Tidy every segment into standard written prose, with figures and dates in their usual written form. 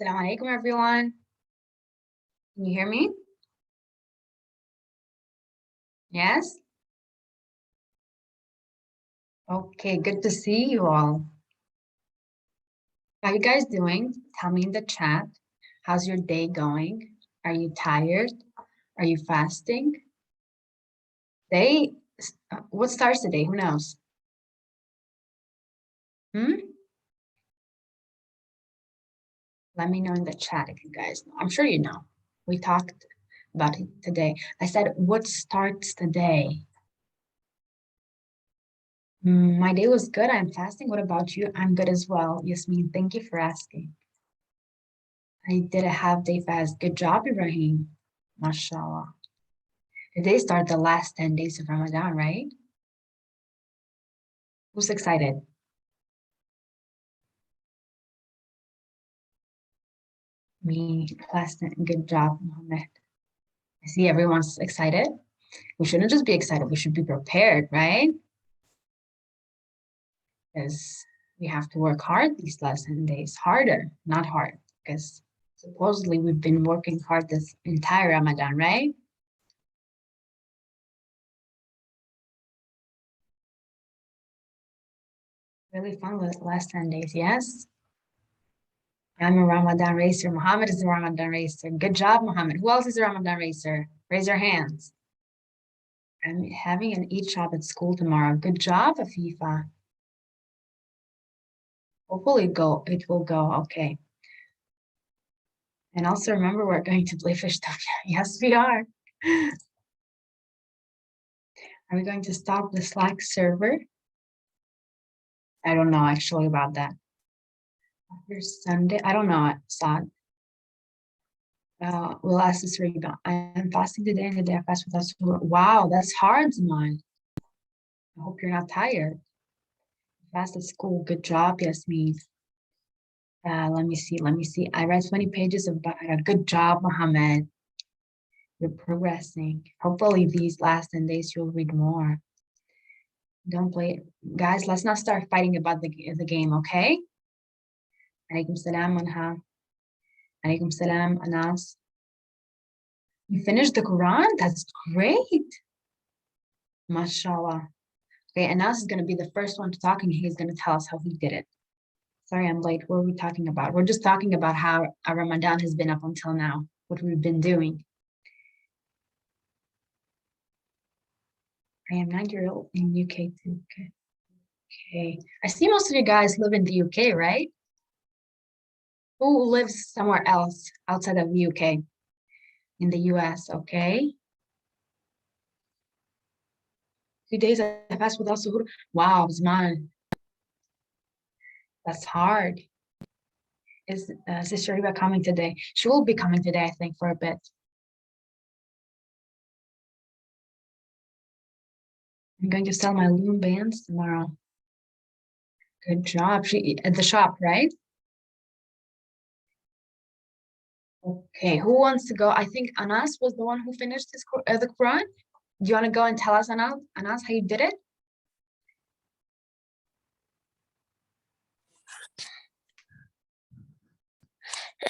Assalamu alaikum, everyone. Can you hear me? Yes? Okay, good to see you all. How you guys doing? Tell me in the chat. How's your day going? Are you tired? Are you fasting? What starts today? Who knows? Let me know in the chat if you guys know. I'm sure you know. We talked about it today. I said, what starts today? My day was good. I'm fasting. What about you? I'm good as well. Yasmin, thank you for asking. I did a half-day fast. Good job, Ibrahim. MashaAllah. Today start the last 10 days of Ramadan, right? Who's excited? Me, last 10. Good job, Mohammed. I see everyone's excited. We shouldn't just be excited. We should be prepared, right? Because we have to work hard these last 10 days. Harder, not hard. Because supposedly we've been working hard this entire Ramadan, right? Really fun with the last 10 days, yes? I'm a Ramadan racer. Muhammad is a Ramadan racer. Good job, Muhammad. Who else is a Ramadan racer? Raise your hands. I'm having an Eid shop at school tomorrow. Good job, Afifa. Hopefully it will go okay. And also remember, we're going to play fish stuff. Yes, we are. Are we going to stop the Slack server? I don't know actually about that. After Sunday, I don't know, Saad. We'll ask this rebound. I am fasting today and the day I fast with us. Wow, that's hard, Zaman. I hope you're not tired. Fast at school. Good job, Yasmin. Let me see. I read 20 pages of Baqarah. Good job, Mohammed. You're progressing. Hopefully these last 10 days you'll read more. Don't play. Guys, let's not start fighting about the game, okay? Alaikum salam, Manha. Alaikum salam, Anas. You finished the Quran? That's great. MashaAllah. Okay, Anas is going to be the first one to talk and he's going to tell us how he did it. Sorry, I'm late. What are we talking about? We're just talking about how our Ramadan has been up until now, what we've been doing. I am 9-year-old in UK too. Okay. I see most of you guys live in the UK, right? Who lives somewhere else outside of the UK? In the US, okay? 2 days I fast without suhoor. Wow, Zman. That's hard. Is Sister Riba coming today? She will be coming today, I think, for a bit. I'm going to sell my loom bands tomorrow. Good job. She at the shop, right? Okay, who wants to go? I think Anas was the one who finished the Quran. Do you want to go and tell us, Anas, how you did it?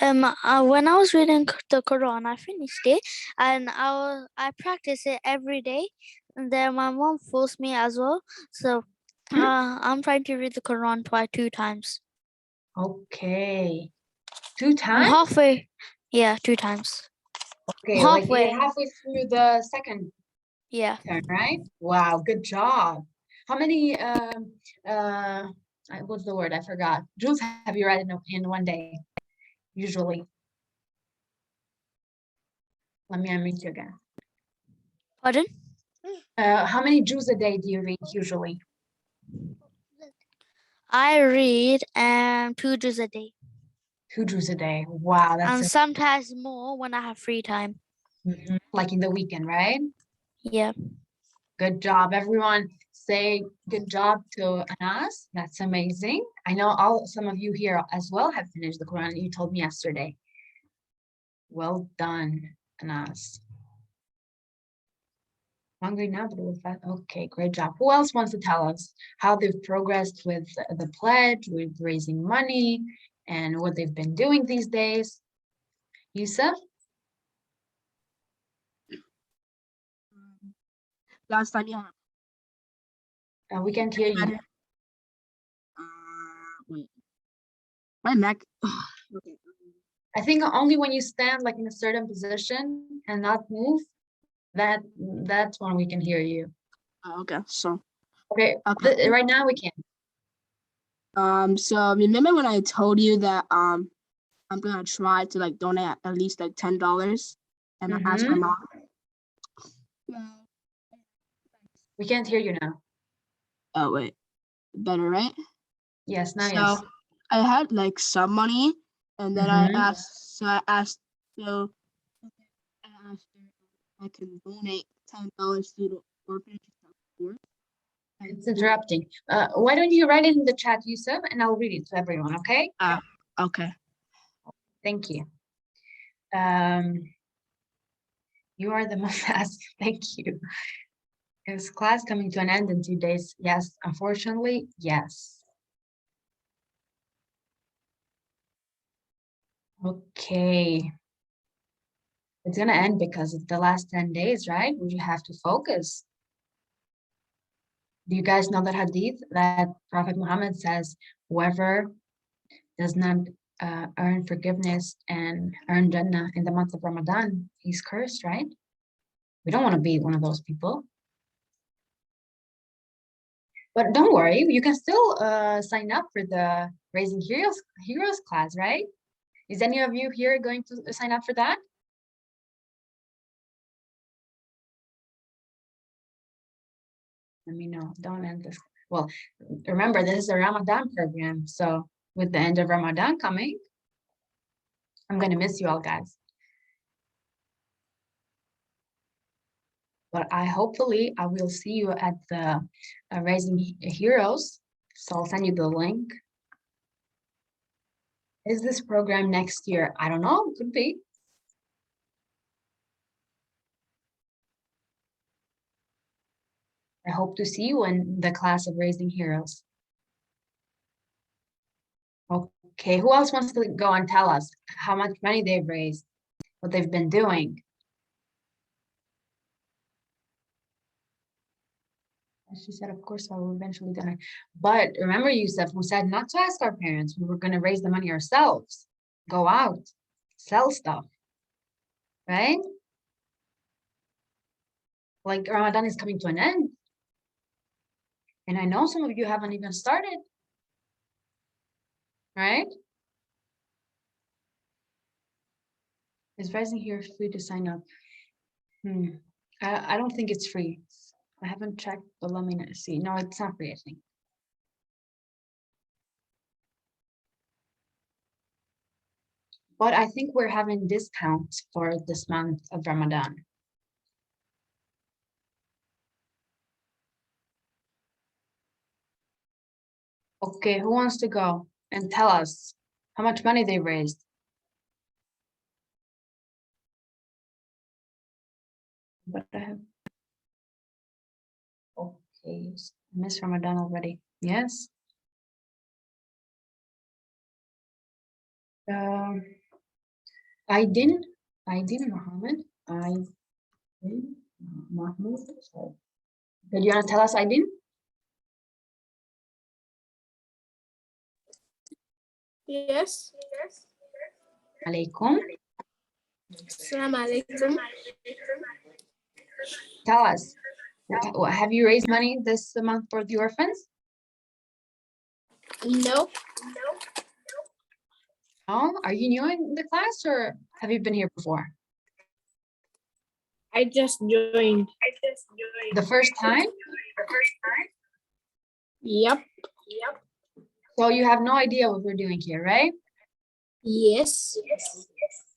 When I was reading the Quran, I finished it, and I practice it every day. And then my mom forced me as well, so I'm trying to read the Quran 2 times. Okay, 2 times? I'm halfway. Yeah, 2 times. Okay, halfway. Like you're halfway through the second. Yeah. Turn, right? Wow, good job. How many what's the word? I forgot. Juz have you read in one day? Usually. Let me unmute you again. Pardon? How many juz a day do you read usually? I read 2 juz a day. 2 juz a day. Wow, that's and sometimes more when I have free time. Like in the weekend, right? Yeah. Good job, everyone. Say good job to Anas. That's amazing. I know some of you here as well have finished the Quran. You told me yesterday. Well done, Anas. Hungry now, but we're fat. Okay, great job. Who else wants to tell us how they've progressed with the pledge, with raising money, and what they've been doing these days. Yusuf, Last time, yeah. we can't hear you. Wait. My neck. Okay. I think only when you stand like in a certain position and not move, that's when we can hear you. Okay. So. Okay, Okay. right now we can. So remember when I told you that I'm gonna try to like donate at least like $10, and I asked my mom. Well, We can't hear you now. oh wait, better, right? Yes, now So yes. I had like some money, and then I asked. So I asked. So I asked her if I can donate $10 to the orphanage. It's interrupting. Why don't you write it in the chat, Yusuf, and I'll read it to everyone, okay? Okay. Thank you. You are the most fast. Thank you. Is class coming to an end in 2 days? Yes, unfortunately, yes. Okay. It's gonna end because it's the last 10 days, right? We have to focus. Do you guys know that hadith that Prophet Muhammad says, whoever does not earn forgiveness and earn Jannah in the month of Ramadan, he's cursed, right? We don't want to be one of those people. But don't worry, you can still sign up for the Raising Heroes class, right? Is any of you here going to sign up for that? Let me know. Don't end this. Well, remember, this is a Ramadan program. So with the end of Ramadan coming, I'm going to miss you all, guys. But hopefully I will see you at the Raising Heroes. So I'll send you the link. Is this program next year? I don't know. Could be. I hope to see you in the class of Raising Heroes. Okay, who else wants to go and tell us how much money they've raised, what they've been doing? She said, of course, I will eventually donate. But remember, Yusuf, who said not to ask our parents. We were going to raise the money ourselves. Go out, sell stuff, right? Like Ramadan is coming to an end. And I know some of you haven't even started, right? Is Rising here free to sign up? I don't think it's free. I haven't checked, but let me see. No, it's not free, I think. But I think we're having discounts for this month of Ramadan. Okay, who wants to go and tell us how much money they raised? But I have. Okay, Miss Ramadan already. Yes. I didn't Muhammad. Mahmoud. Sorry. Did you want to tell us I didn't? Yes. Alaikum. Assalamu alaikum. Tell us, have you raised money this month for the orphans? No. Oh, are you new in the class or have you been here before? I just joined. The first time? Yep. So you have no idea what we're doing here, right? Yes.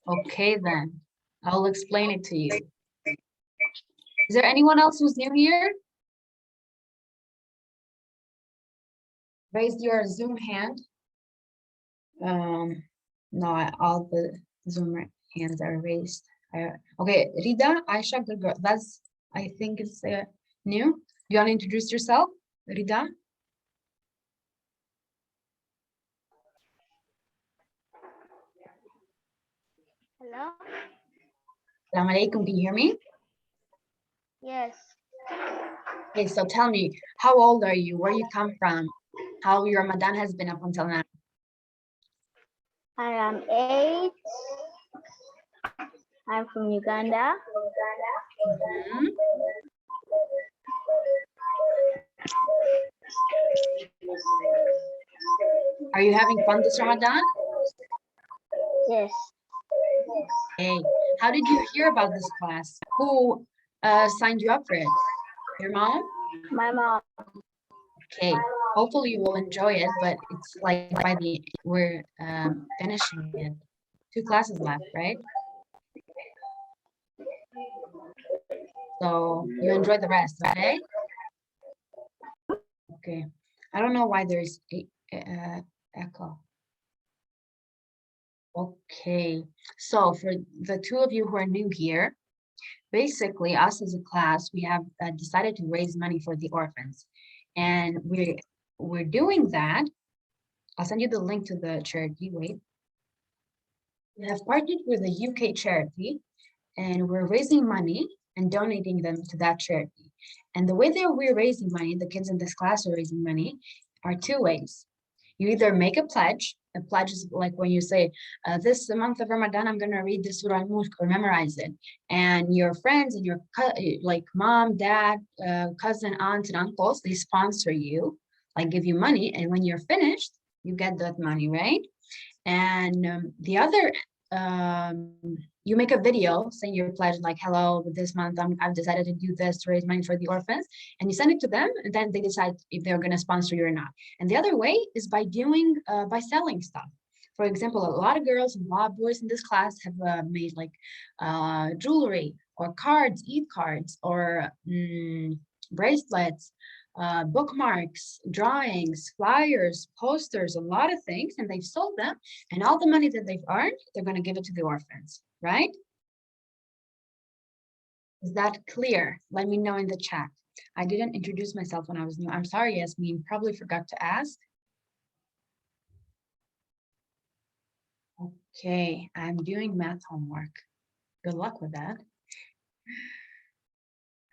Okay, then I'll explain it to you. Is there anyone else who's new here? Raise your Zoom hand. No, all the Zoom hands are raised. Okay, Rida, Aisha, good girl. That's, I think it's new. You want to introduce yourself, Rida? Hello? Assalamu alaikum, can you hear me? Yes. Okay, so tell me, how old are you? Where you come from? How your Ramadan has been up until now? I am 8. I'm from Uganda. Mhm. Are you having fun this Ramadan? Yes. Hey, how did you hear about this class? Who signed you up for it? Your mom? My mom. Okay, hopefully you will enjoy it, but it's like we're finishing it. 2 classes left, right? So you enjoy the rest, okay? Okay. I don't know why there's a echo. Okay, so for the 2 of you who are new here, basically us as a class, we have decided to raise money for the orphans. And we're doing that. I'll send you the link to the charity, wait. We have partnered with a UK charity and we're raising money and donating them to that charity. And the way that we're raising money, the kids in this class are raising money, are 2 ways. You either make a pledge. A pledge is like when you say, this month of Ramadan, I'm going to read this Surah Al-Mulk or memorize it. And your friends and your like mom, dad, cousin, aunts, and uncles, they sponsor you, like give you money. And when you're finished, you get that money, right? And the other, you make a video saying your pledge, like, hello, this month I've decided to do this to raise money for the orphans, and you send it to them, and then they decide if they're going to sponsor you or not. And the other way is by selling stuff. For example, a lot of girls and a lot of boys in this class have made like jewelry or cards, Eid cards, or bracelets, bookmarks, drawings, flyers, posters, a lot of things, and they've sold them, and all the money that they've earned, they're going to give it to the orphans, right? Is that clear? Let me know in the chat. I didn't introduce myself when I was new. I'm sorry, Yasmin, probably forgot to ask. Okay, I'm doing math homework. Good luck with that.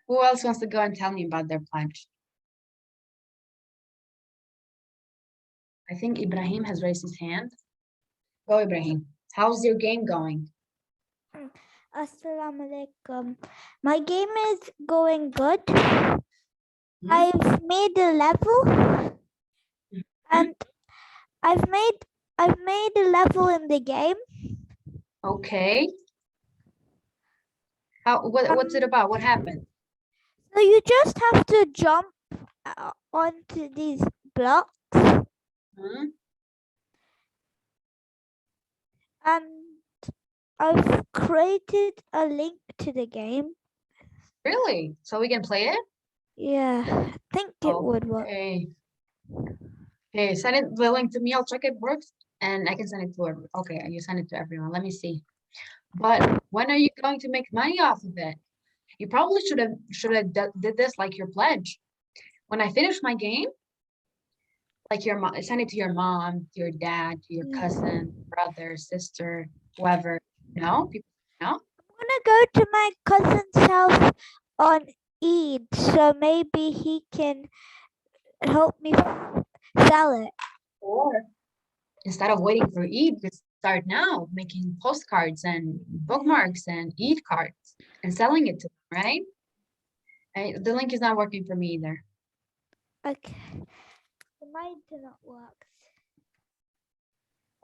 Who else wants to go and tell me about their pledge? I think Ibrahim has raised his hand. Go, Ibrahim. How's your game going? Assalamu alaikum. My game is going good. Hmm? I've made a level and I've made a level in the game. Okay. What's it about? What happened? So you just have to jump onto these blocks Hmm? and I've created a link to the game. Really? So we can play it? Yeah, I think it would work. Okay. Okay, send it the link to me. I'll check it works, and I can send it to everyone. Okay, you send it to everyone. Let me see. But when are you going to make money off of it? You probably should have did this like your pledge. When I finish my game, like your mom, send it to your mom, to your dad, to your cousin, brother, sister, whoever. No, people know. I'm gonna go to my cousin's house on Eid, so maybe he can help me sell it. Or instead of waiting for Eid, you could start now making postcards and bookmarks and Eid cards and selling it to them, right? The link is not working for me either. Okay. Mine did not work.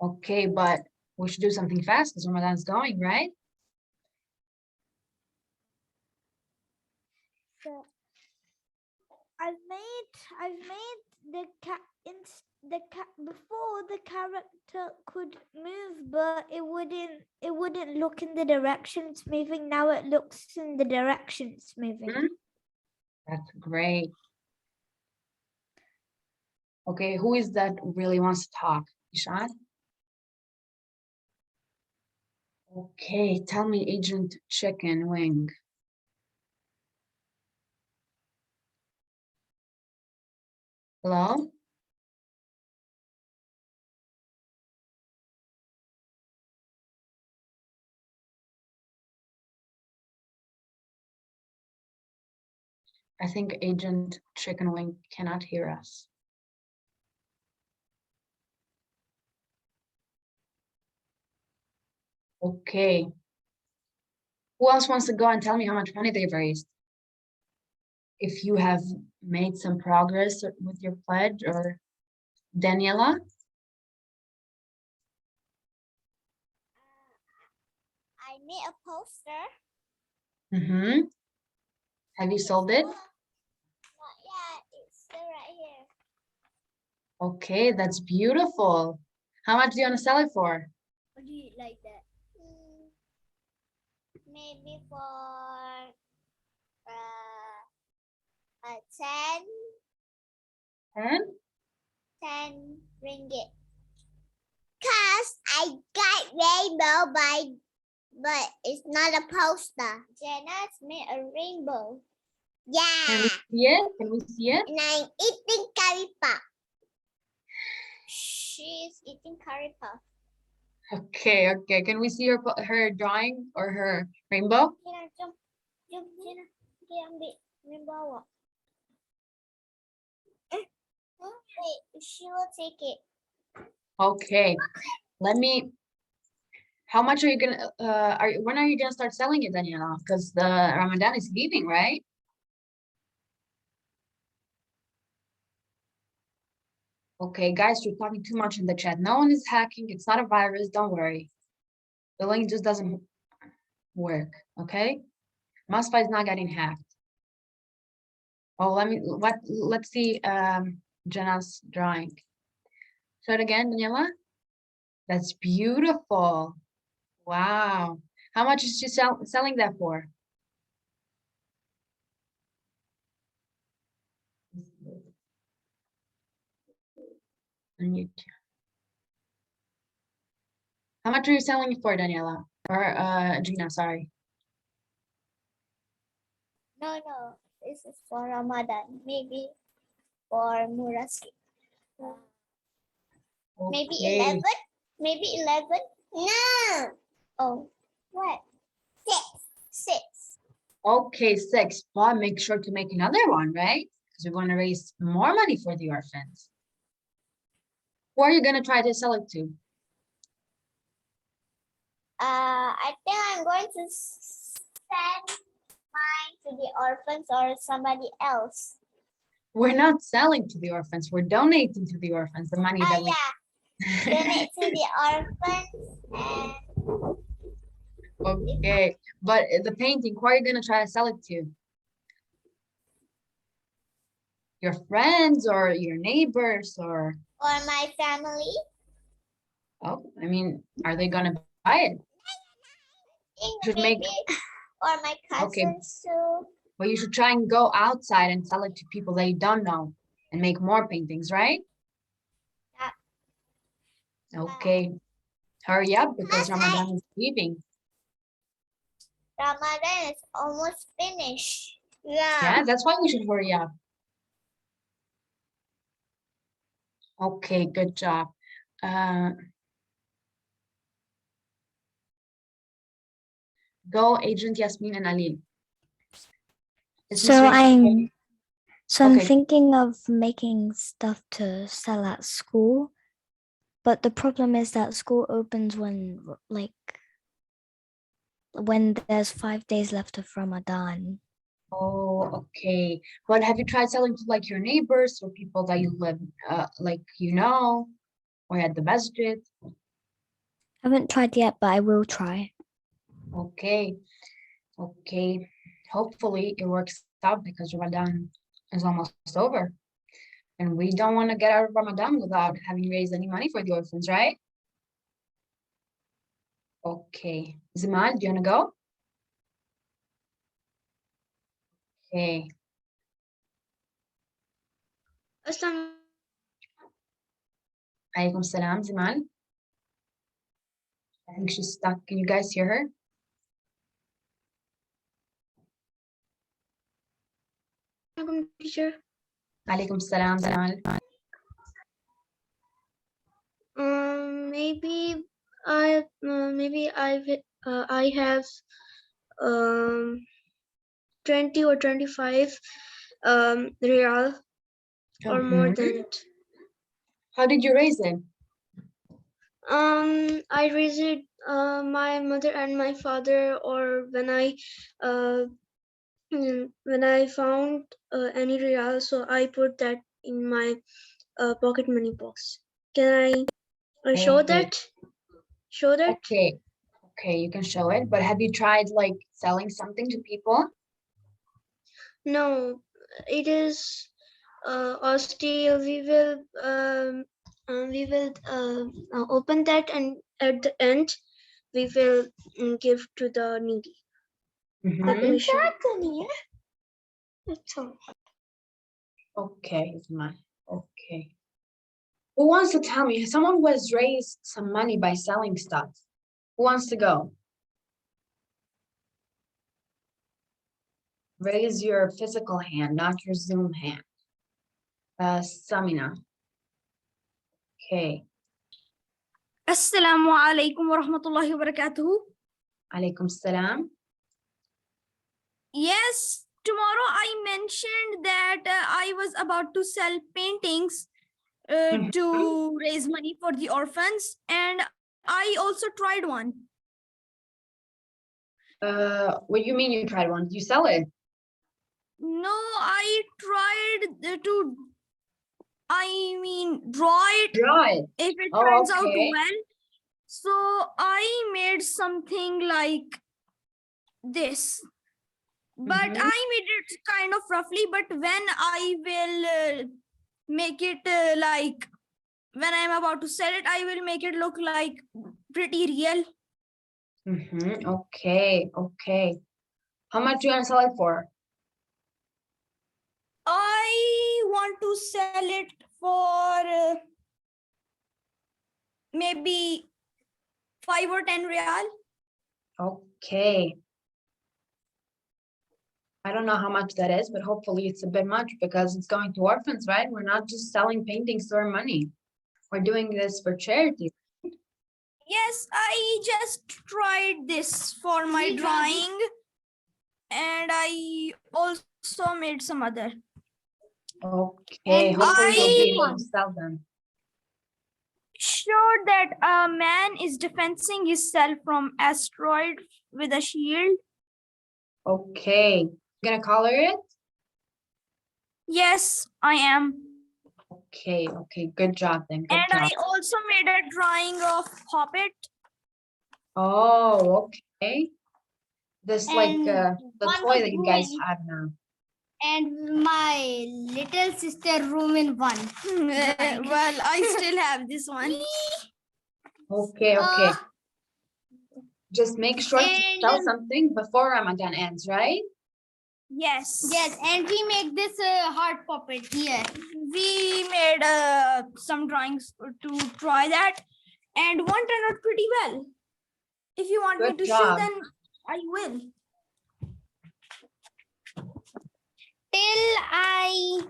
Okay, but we should do something fast because Ramadan's going, right? So I've made the cat before the character could move, but it wouldn't look in the direction it's moving. Now it looks in the direction it's moving. That's great. Okay, who is that really wants to talk? Ishan? Okay, tell me, Agent Chicken Wing. Hello? I think Agent Chicken Wing cannot hear us. Okay. Who else wants to go and tell me how much money they've raised? If you have made some progress with your pledge, or Daniela? I made a poster. Mm-hmm. Have you sold it? Not yet. It's still right here. Okay, that's beautiful. How much do you want to sell it for? What do you like that? Maybe for 10 10? 10 ringgit. Cause I got rainbow but it's not a poster. Jenna's made a rainbow. Can we Yeah. see it? Can we see it? And I'm eating curry puff. She's eating curry puff. Okay, okay. Can we see her drawing or her rainbow? Jenna, jump. Jump, Jenna. Okay, ambil rainbow. Wait, she will take it. Okay. How much are you gonna when are you gonna start selling it, Daniela? Because the Ramadan is leaving, right? Okay, guys, you're talking too much in the chat. No one is hacking. It's not a virus. Don't worry. The link just doesn't work. Okay. Maspa is not getting hacked. Oh, let's see Jenna's drawing. Show it again, Daniela. That's beautiful. Wow. How much is she selling that for? How much are you selling it for, Daniela? Or Gina, sorry. No, this is for Ramadan. Maybe for Muraski. Maybe Okay. 11? Maybe 11? No. Oh, what? 6. Okay, 6. But make sure to make another one, right? Because we want to raise more money for the orphans. Who are you gonna try to sell it to? I think I'm going to send mine to the orphans or somebody else. We're not selling to the orphans. We're donating to the orphans the money that we. Yeah. Donate to the orphans and Okay, but the painting, who are you gonna try to sell it to? Your friends or your neighbors or? or my family. Oh, I mean, are they gonna buy it? Should make. Maybe or my cousins too. Well, you should try and go outside and sell it to people that you don't know and make more paintings, right? Yeah. Okay. Hurry up because Ramadan is leaving. Ramadan is almost finished. Yeah, that's why we should hurry up. Okay, good job. Go, Agent Yasmin and Ali. I'm Okay. thinking of making stuff to sell at school, but the problem is that school opens when there's 5 days left of Ramadan. Oh, okay. But have you tried selling to like your neighbors or people that you live like or at the masjid? Haven't tried yet, but I will try. Okay. Okay. Hopefully it works out because Ramadan is almost over. And we don't want to get out of Ramadan without having raised any money for the orphans, right? Okay. Zimal, do you want to go? Okay. Alaikum salam, Zimal. I think she's stuck. Can you guys hear her? Teacher. Alaikum salam, Zimal. Maybe I have 20 or 25 real or more Mhm. than it. How did you raise it? I visit my mother and my father, or when I found any real, so I put that in my pocket money box. Can I show Okay. that? Show that? Okay. Okay, you can show it, but have you tried like selling something to people? No, it is or still we will open that, and at the end we will give to the needy. Mhm. Commission. Okay, Islamic. Okay. Who wants to tell me? Someone who has raised some money by selling stuff. Who wants to go? Raise your physical hand, not your Zoom hand. Samina. Okay. Assalamu alaikum wa rahmatullahi wa barakatuhu. Alaikum salam. Yes, tomorrow I mentioned that I was about to sell paintings to raise money for the orphans, and I also tried one. What do you mean you tried one? Did you sell it? No, I tried draw it. Draw it. If it Oh, turns out okay. well. So I made something like this. But Mhm. I made it kind of roughly, but when I will make it like when I'm about to sell it, I will make it look like pretty real. Okay, okay. How much do you want to sell it for? I want to sell it for maybe 5 or 10 real. Okay. I don't know how much that is, but hopefully it's a bit much because it's going to orphans, right? We're not just selling paintings to earn money. We're doing this for charity. Yes, I just tried this for my drawing, and I also made some other. Okay, And hopefully you'll be able I to sell them. showed that a man is defending himself from asteroid with a shield. Okay, you gonna color it? Yes, I am. Okay, okay, good job then, good And job. I also made a drawing of Hobbit. Oh, okay. This like And the one toy was that you guys ruined. have now. And my little sister ruined one. Well, I still have this one. Okay, okay. Just make sure to sell and something before Ramadan ends, right? Yes. yes, and we make this heart puppet here. We made some drawings to try that, and one turned out pretty well. If you want me Good to show, job. then I will. Till I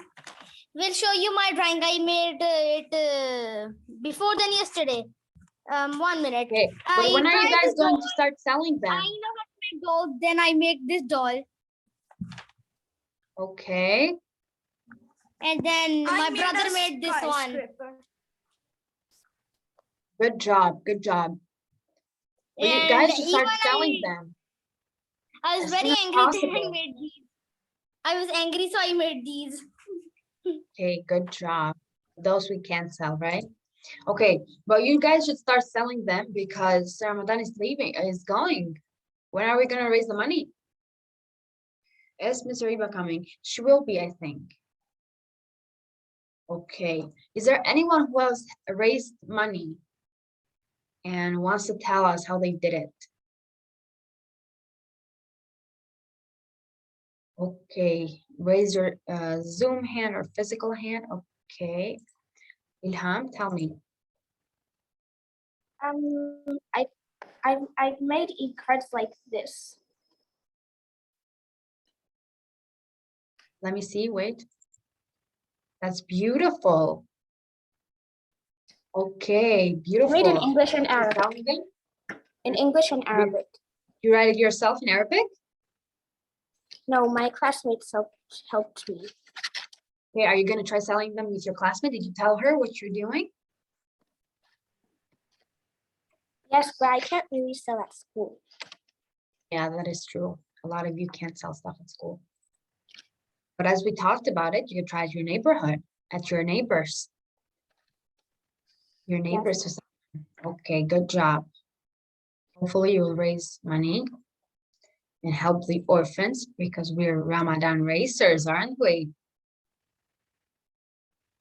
will show you my drawing. I made it before than yesterday. 1 minute. Okay, but when are you guys going to start selling them? I know how to make dolls. Then I make this doll. Okay. And then my brother a made this one. skyscraper. Good job, good job. But you And guys should start even selling them. I was as very soon as angry. Then I possible. made these. I was angry, so I made these. Okay, good job. Those we can sell, right? Okay, but you guys should start selling them because Ramadan is going. When are we gonna raise the money? Is Miss Ariba coming? She will be, I think. Okay. Is there anyone who has raised money and wants to tell us how they did it? Okay, raise your Zoom hand or physical hand. Okay. Ilham, tell me. I've made e-cards like this. Let me see, wait. That's beautiful. Okay, beautiful. Made in English and Arabic. Tell me then. In English and Arabic. You write it yourself in Arabic? No, my classmates helped me. Okay, are you going to try selling them with your classmate? Did you tell her what you're doing? Yes, but I can't really sell at school. Yeah, that is true. A lot of you can't sell stuff at school. But as we talked about it, you could try at your neighborhood, at your neighbors. Your neighbors. Yes. Okay, good job. Hopefully you will raise money and help the orphans because we're Ramadan racers, aren't we?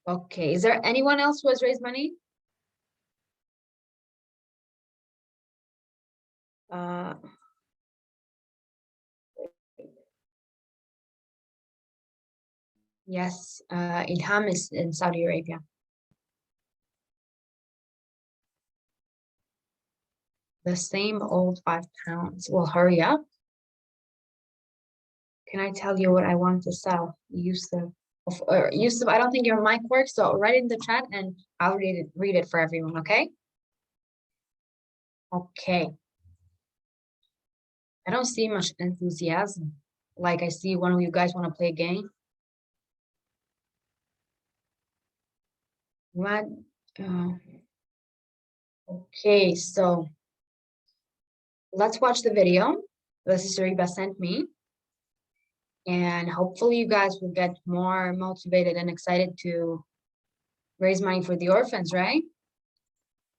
Okay, is there anyone else who has raised money? Yes, Ilham is in Saudi Arabia. The same old £5. Well, hurry up. Can I tell you what I want to sell? Yusuf, Yusuf, I don't think your mic works, so write it in the chat and I'll read it for everyone, okay? Okay. I don't see much enthusiasm. Like I see one of you guys want to play a game. What? Okay, so let's watch the video that Sister Reba sent me. And hopefully you guys will get more motivated and excited to raise money for the orphans, right?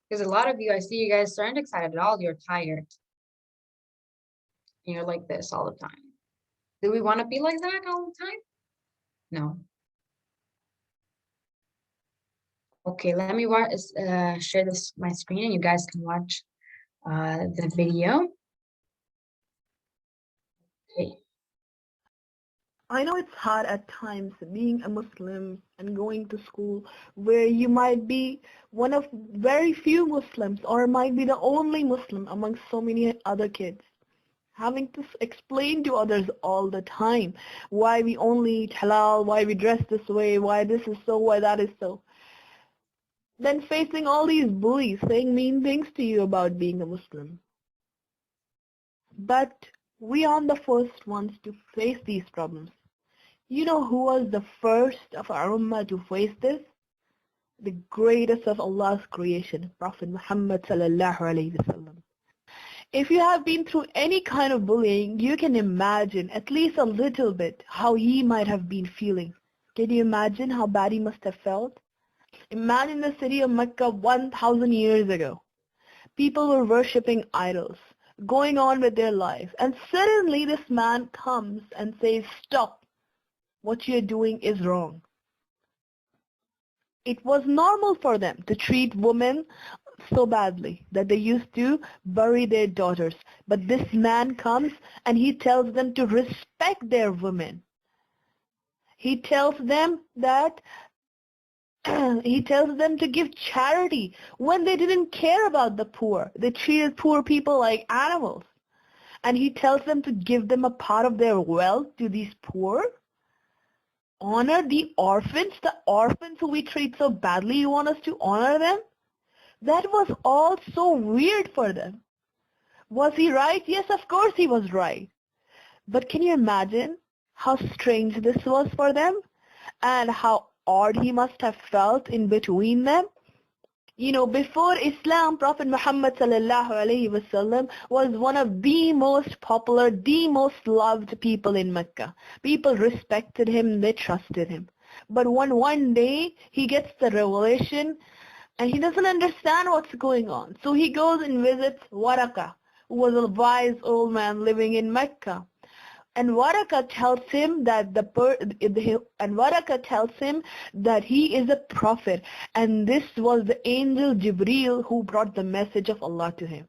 Because a lot of you, I see you guys aren't excited at all. You're tired. And you're like this all the time. Do we want to be like that all the time? No. Okay, let me share my screen and you guys can watch the video. Okay. I know it's hard at times being a Muslim and going to school where you might be one of very few Muslims or might be the only Muslim among so many other kids. Having to explain to others all the time why we only eat halal, why we dress this way, why this is so, why that is so. Then facing all these bullies saying mean things to you about being a Muslim. But we aren't the first ones to face these problems. You know who was the first of our ummah to face this? The greatest of Allah's creation, Prophet Muhammad sallallahu alaihi wasallam. If you have been through any kind of bullying, you can imagine at least a little bit how he might have been feeling. Can you imagine how bad he must have felt? Imagine the city of Mecca 1,000 years ago. People were worshipping idols, going on with their lives, and suddenly this man comes and says, stop. What you're doing is wrong. It was normal for them to treat women so badly that they used to bury their daughters. But this man comes and he tells them to respect their women. He tells them that he tells them to give charity when they didn't care about the poor. They treated poor people like animals. And he tells them to give them a part of their wealth to these poor. Honor the orphans who we treat so badly. You want us to honor them? That was all so weird for them. Was he right? Yes, of course he was right. But can you imagine how strange this was for them? And how odd he must have felt in between them? You know, before Islam, Prophet Muhammad sallallahu alaihi wasallam was one of the most popular, the most loved people in Mecca. People respected him, they trusted him. But one day he gets the revelation and he doesn't understand what's going on. So he goes and visits Waraka, who was a wise old man living in Mecca. And Waraka tells him that he is a prophet, and this was the angel Jibreel who brought the message of Allah to him.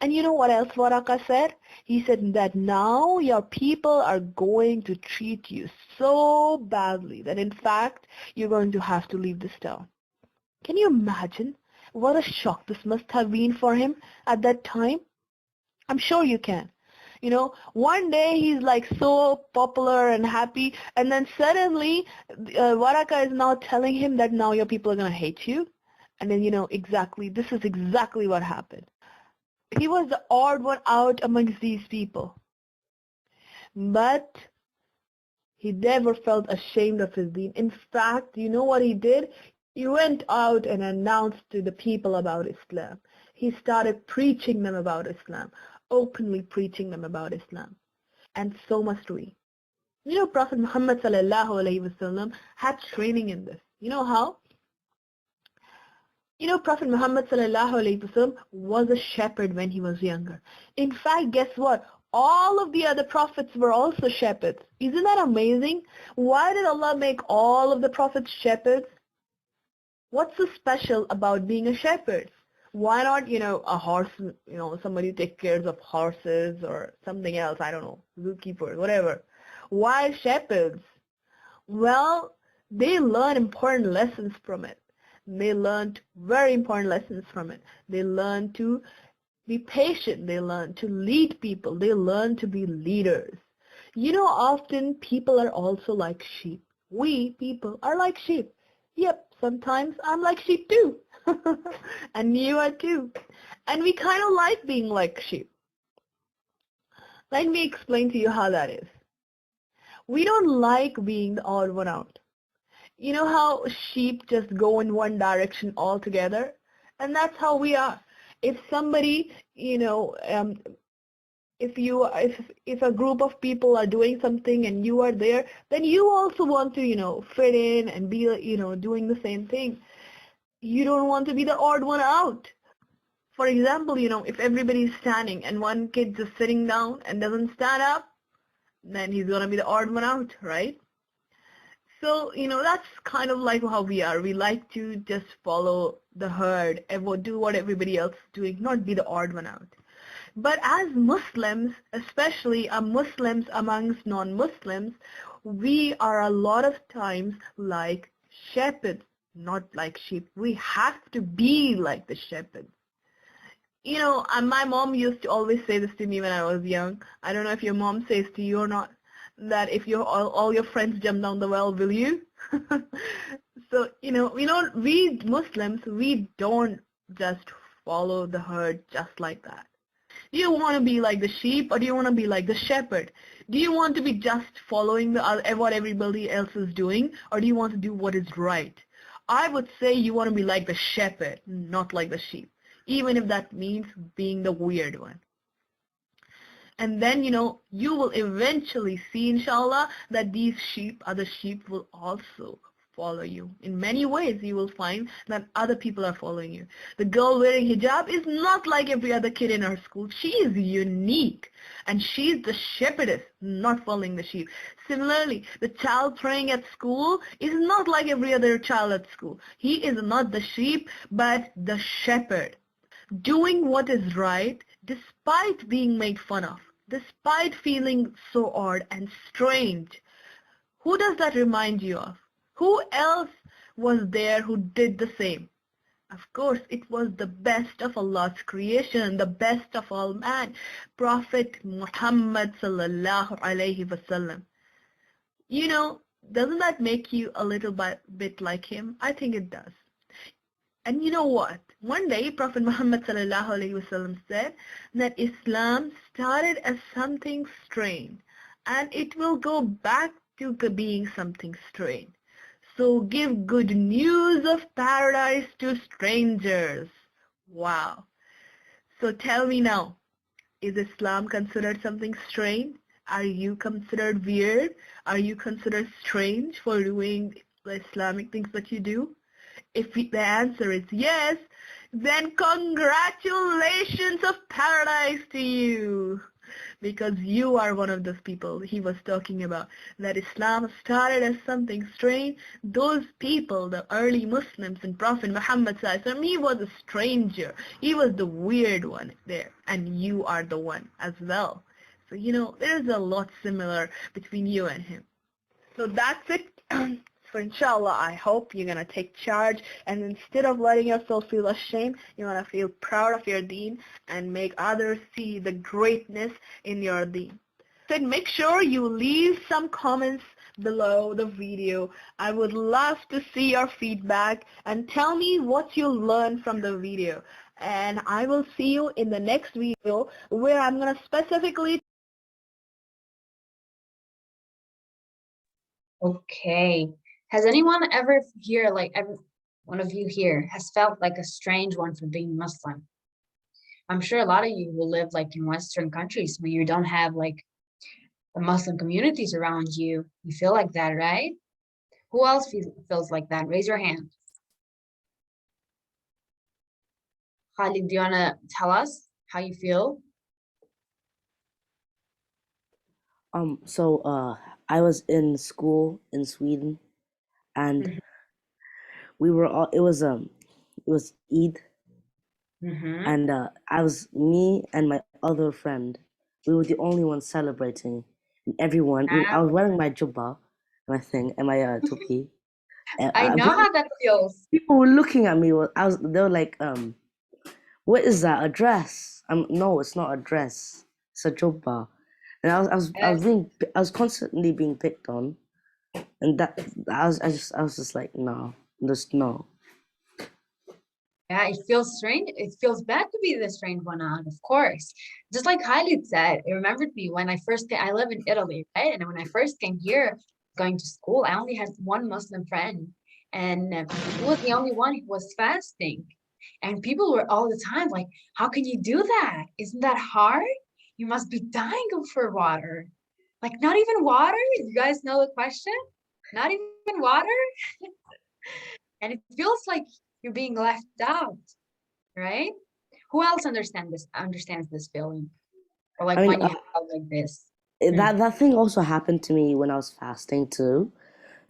And you know what else Waraka said? He said that now your people are going to treat you so badly that in fact you're going to have to leave this town. Can you imagine what a shock this must have been for him at that time? I'm sure you can. You know, one day he's like so popular and happy, and then suddenly Waraka is now telling him that now your people are going to hate you. And then, you know, this is exactly what happened. He was the odd one out amongst these people. But He never felt ashamed of his deen. In fact, you know what he did? He went out and announced to the people about Islam. He started preaching them about Islam, openly preaching them about Islam. And so must we. You know, Prophet Muhammad ﷺ had training in this. You know how? You know, Prophet Muhammad ﷺ was a shepherd when he was younger. In fact, guess what? All of the other prophets were also shepherds. Isn't that amazing? Why did Allah make all of the prophets shepherds? What's so special about being a shepherd? Why not, a horse, somebody who takes care of horses or something else, I don't know, zookeeper, whatever. Why shepherds? Well, they learn important lessons from it. They learned very important lessons from it. They learn to be patient. They learn to lead people. They learn to be leaders. You know, often people are also like sheep. We people are like sheep. Yep, sometimes I'm like sheep too. And you are too. And we kind of like being like sheep. Let me explain to you how that is. We don't like being the odd one out. You know how sheep just go in one direction altogether? And that's how we are. If somebody, if a group of people are doing something and you are there, then you also want to, fit in and be, doing the same thing. You don't want to be the odd one out. For example, if everybody is standing and one kid just sitting down and doesn't stand up, then he's going to be the odd one out, right? So, that's kind of like how we are. We like to just follow the herd and do what everybody else is doing, not be the odd one out. But as Muslims, especially Muslims amongst non-Muslims, we are a lot of times like shepherds, not like sheep. We have to be like the shepherds. My mom used to always say this to me when I was young. I don't know if your mom says to you or not, that if all your friends jump down the well, will you? So, we Muslims, we don't just follow the herd just like that. Do you want to be like the sheep or do you want to be like the shepherd? Do you want to be just following what everybody else is doing, or do you want to do what is right? I would say you want to be like the shepherd, not like the sheep, even if that means being the weird one. And then, you will eventually see, inshallah, that these other sheep will also follow you. In many ways, you will find that other people are following you. The girl wearing hijab is not like every other kid in her school. She is unique. And she's the shepherdess, not following the sheep. Similarly, the child praying at school is not like every other child at school. He is not the sheep, but the shepherd. Doing what is right despite being made fun of, despite feeling so odd and strange. Who does that remind you of? Who else was there who did the same? Of course, it was the best of Allah's creation, the best of all man, Prophet Muhammad sallallahu alaihi wasallam. Doesn't that make you a little bit like him? I think it does. And you know what? One day, Prophet Muhammad sallallahu alaihi wasallam said that Islam started as something strange, and it will go back to being something strange. So give good news of paradise to strangers. Wow. So tell me now, is Islam considered something strange? Are you considered weird? Are you considered strange for doing the Islamic things that you do? If the answer is yes, then congratulations of paradise to you. Because you are one of those people he was talking about, that Islam started as something strange. Those people, the early Muslims and Prophet Muhammad sallallahu, he was a stranger. He was the weird one there, and you are the one as well. So, there's a lot similar between you and him. So that's it. So inshallah, I hope you're going to take charge, and instead of letting yourself feel ashamed, you're going to feel proud of your deen and make others see the greatness in your deen. So make sure you leave some comments below the video. I would love to see your feedback and tell me what you learned from the video. And I will see you in the next video where I'm going to specifically Okay. Has anyone ever here, like every one of you here, has felt like a strange one for being Muslim? I'm sure a lot of you will live like in Western countries where you don't have like the Muslim communities around you. You feel like that, right? Who else feels like that? Raise your hand. Khalid, do you want to tell us how you feel? So I was in school in Sweden, and Mhm. we were all it was Eid, Mhm. and me and my other friend, we were the only ones celebrating. And everyone, I was wearing my jubba, my thing, and my topi. And, I know how that feels. people were looking at me. They were like, what is that? A dress? No, it's not a dress. It's a jubba. And I was constantly being picked on, and I was just like, no, just no. Yeah, it feels strange. It feels bad to be the strange one out, of course. Just like Khalid said, it remembered me when I first came, I live in Italy, right? And when I first came here, going to school, I only had one Muslim friend, and he was the only one who was fasting. And people were all the time like, how can you do that? Isn't that hard? You must be dying for water. Like, not even water? You guys know the question? Not even water? And it feels like you're being left out, right? Who else understands this feeling? Or like I mean, when you felt like this? that thing also happened to me when I was fasting too.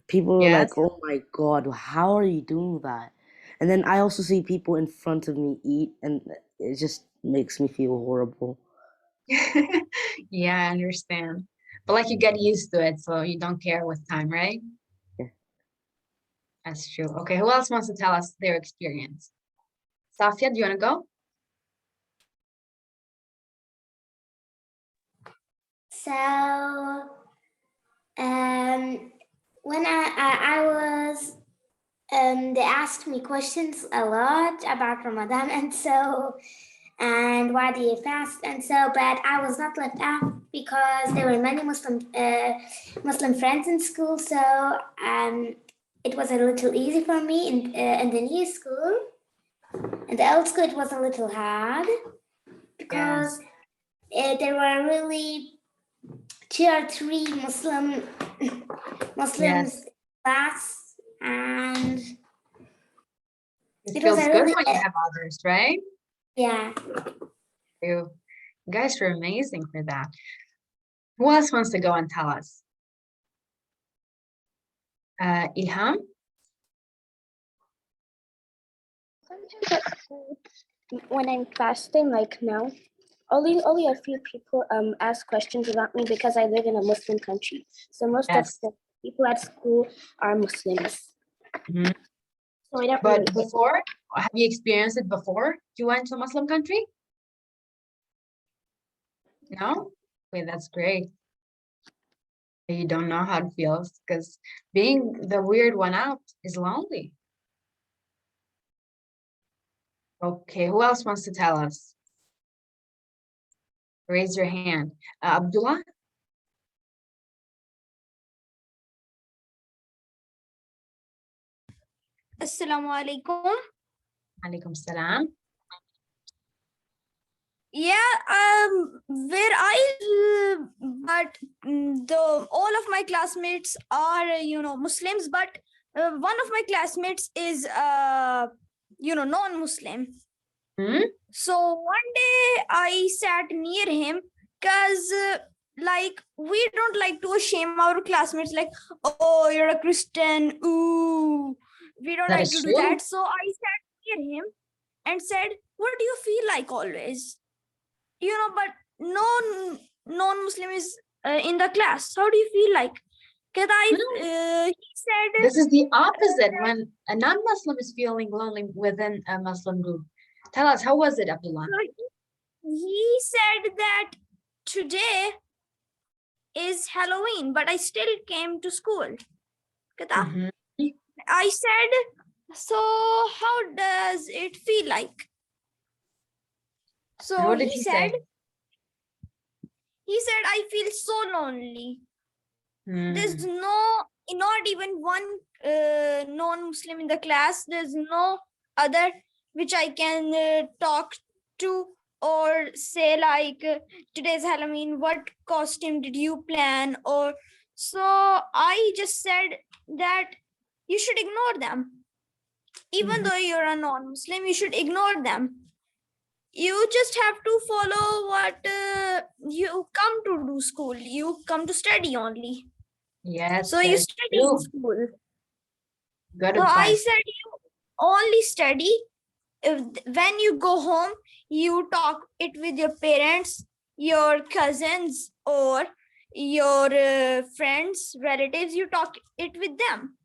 People were Yes. like, "Oh my God, how are you doing that?" And then I also see people in front of me eat, and it just makes me feel horrible. Yeah, I understand. But like you get used to it, so you don't care with time, right? Yeah. That's true. Okay, who else wants to tell us their experience? Safia, do you want to go? So, when I was, they asked me questions a lot about Ramadan, and why do you fast, but I was not left out because there were many Muslim friends in school, so it was a little easy for me in the new school. In the old school, it was a little hard because there were really 2 or 3 Muslims class, and It was feels a good really when you have others, right? yeah. You guys are amazing for that. Who else wants to go and tell us? Ilham? Sometimes at school, when I'm fasting, like now, only a few people ask questions about me because I live in a Muslim country. So most of the people at school are Muslims. Mhm. So I don't But really before, have you experienced it before you went to a Muslim country? No? Wait, that's great. You don't know how it feels because being the weird one out is lonely. Okay, who else wants to tell us? Raise your hand. Abdullah? Assalamu alaikum. Alaikum salam. Yeah, where I live, but all of my classmates are Muslims, but one of my classmates is non-Muslim. So one day I sat near him because like we don't like to shame our classmates like, oh, you're a Christian, ooh, we don't That like is to do true. that. So I sat near him and said, what do you feel like always? But no non-Muslim is in the class. How do you feel like? Because he said this is the opposite when a non-Muslim is feeling lonely within a Muslim group. Tell us, how was it, Abdullah? He said that today is Halloween, but I still came to school. I said, so how does it feel like? So what did he say? He said, I feel so lonely. Hmm. There's no not even one non-Muslim in the class. There's no other which I can talk to or say like, today's Halloween, what costume did you plan? Or so I just said that you should ignore them. Even though you're a non-Muslim, you should ignore them. You just have to follow what you come to do school. You come to study only. Yes. So you study in school. Good So I advice. said you only study. When you go home, you talk it with your parents, your cousins, or your friends, relatives. You talk it with them.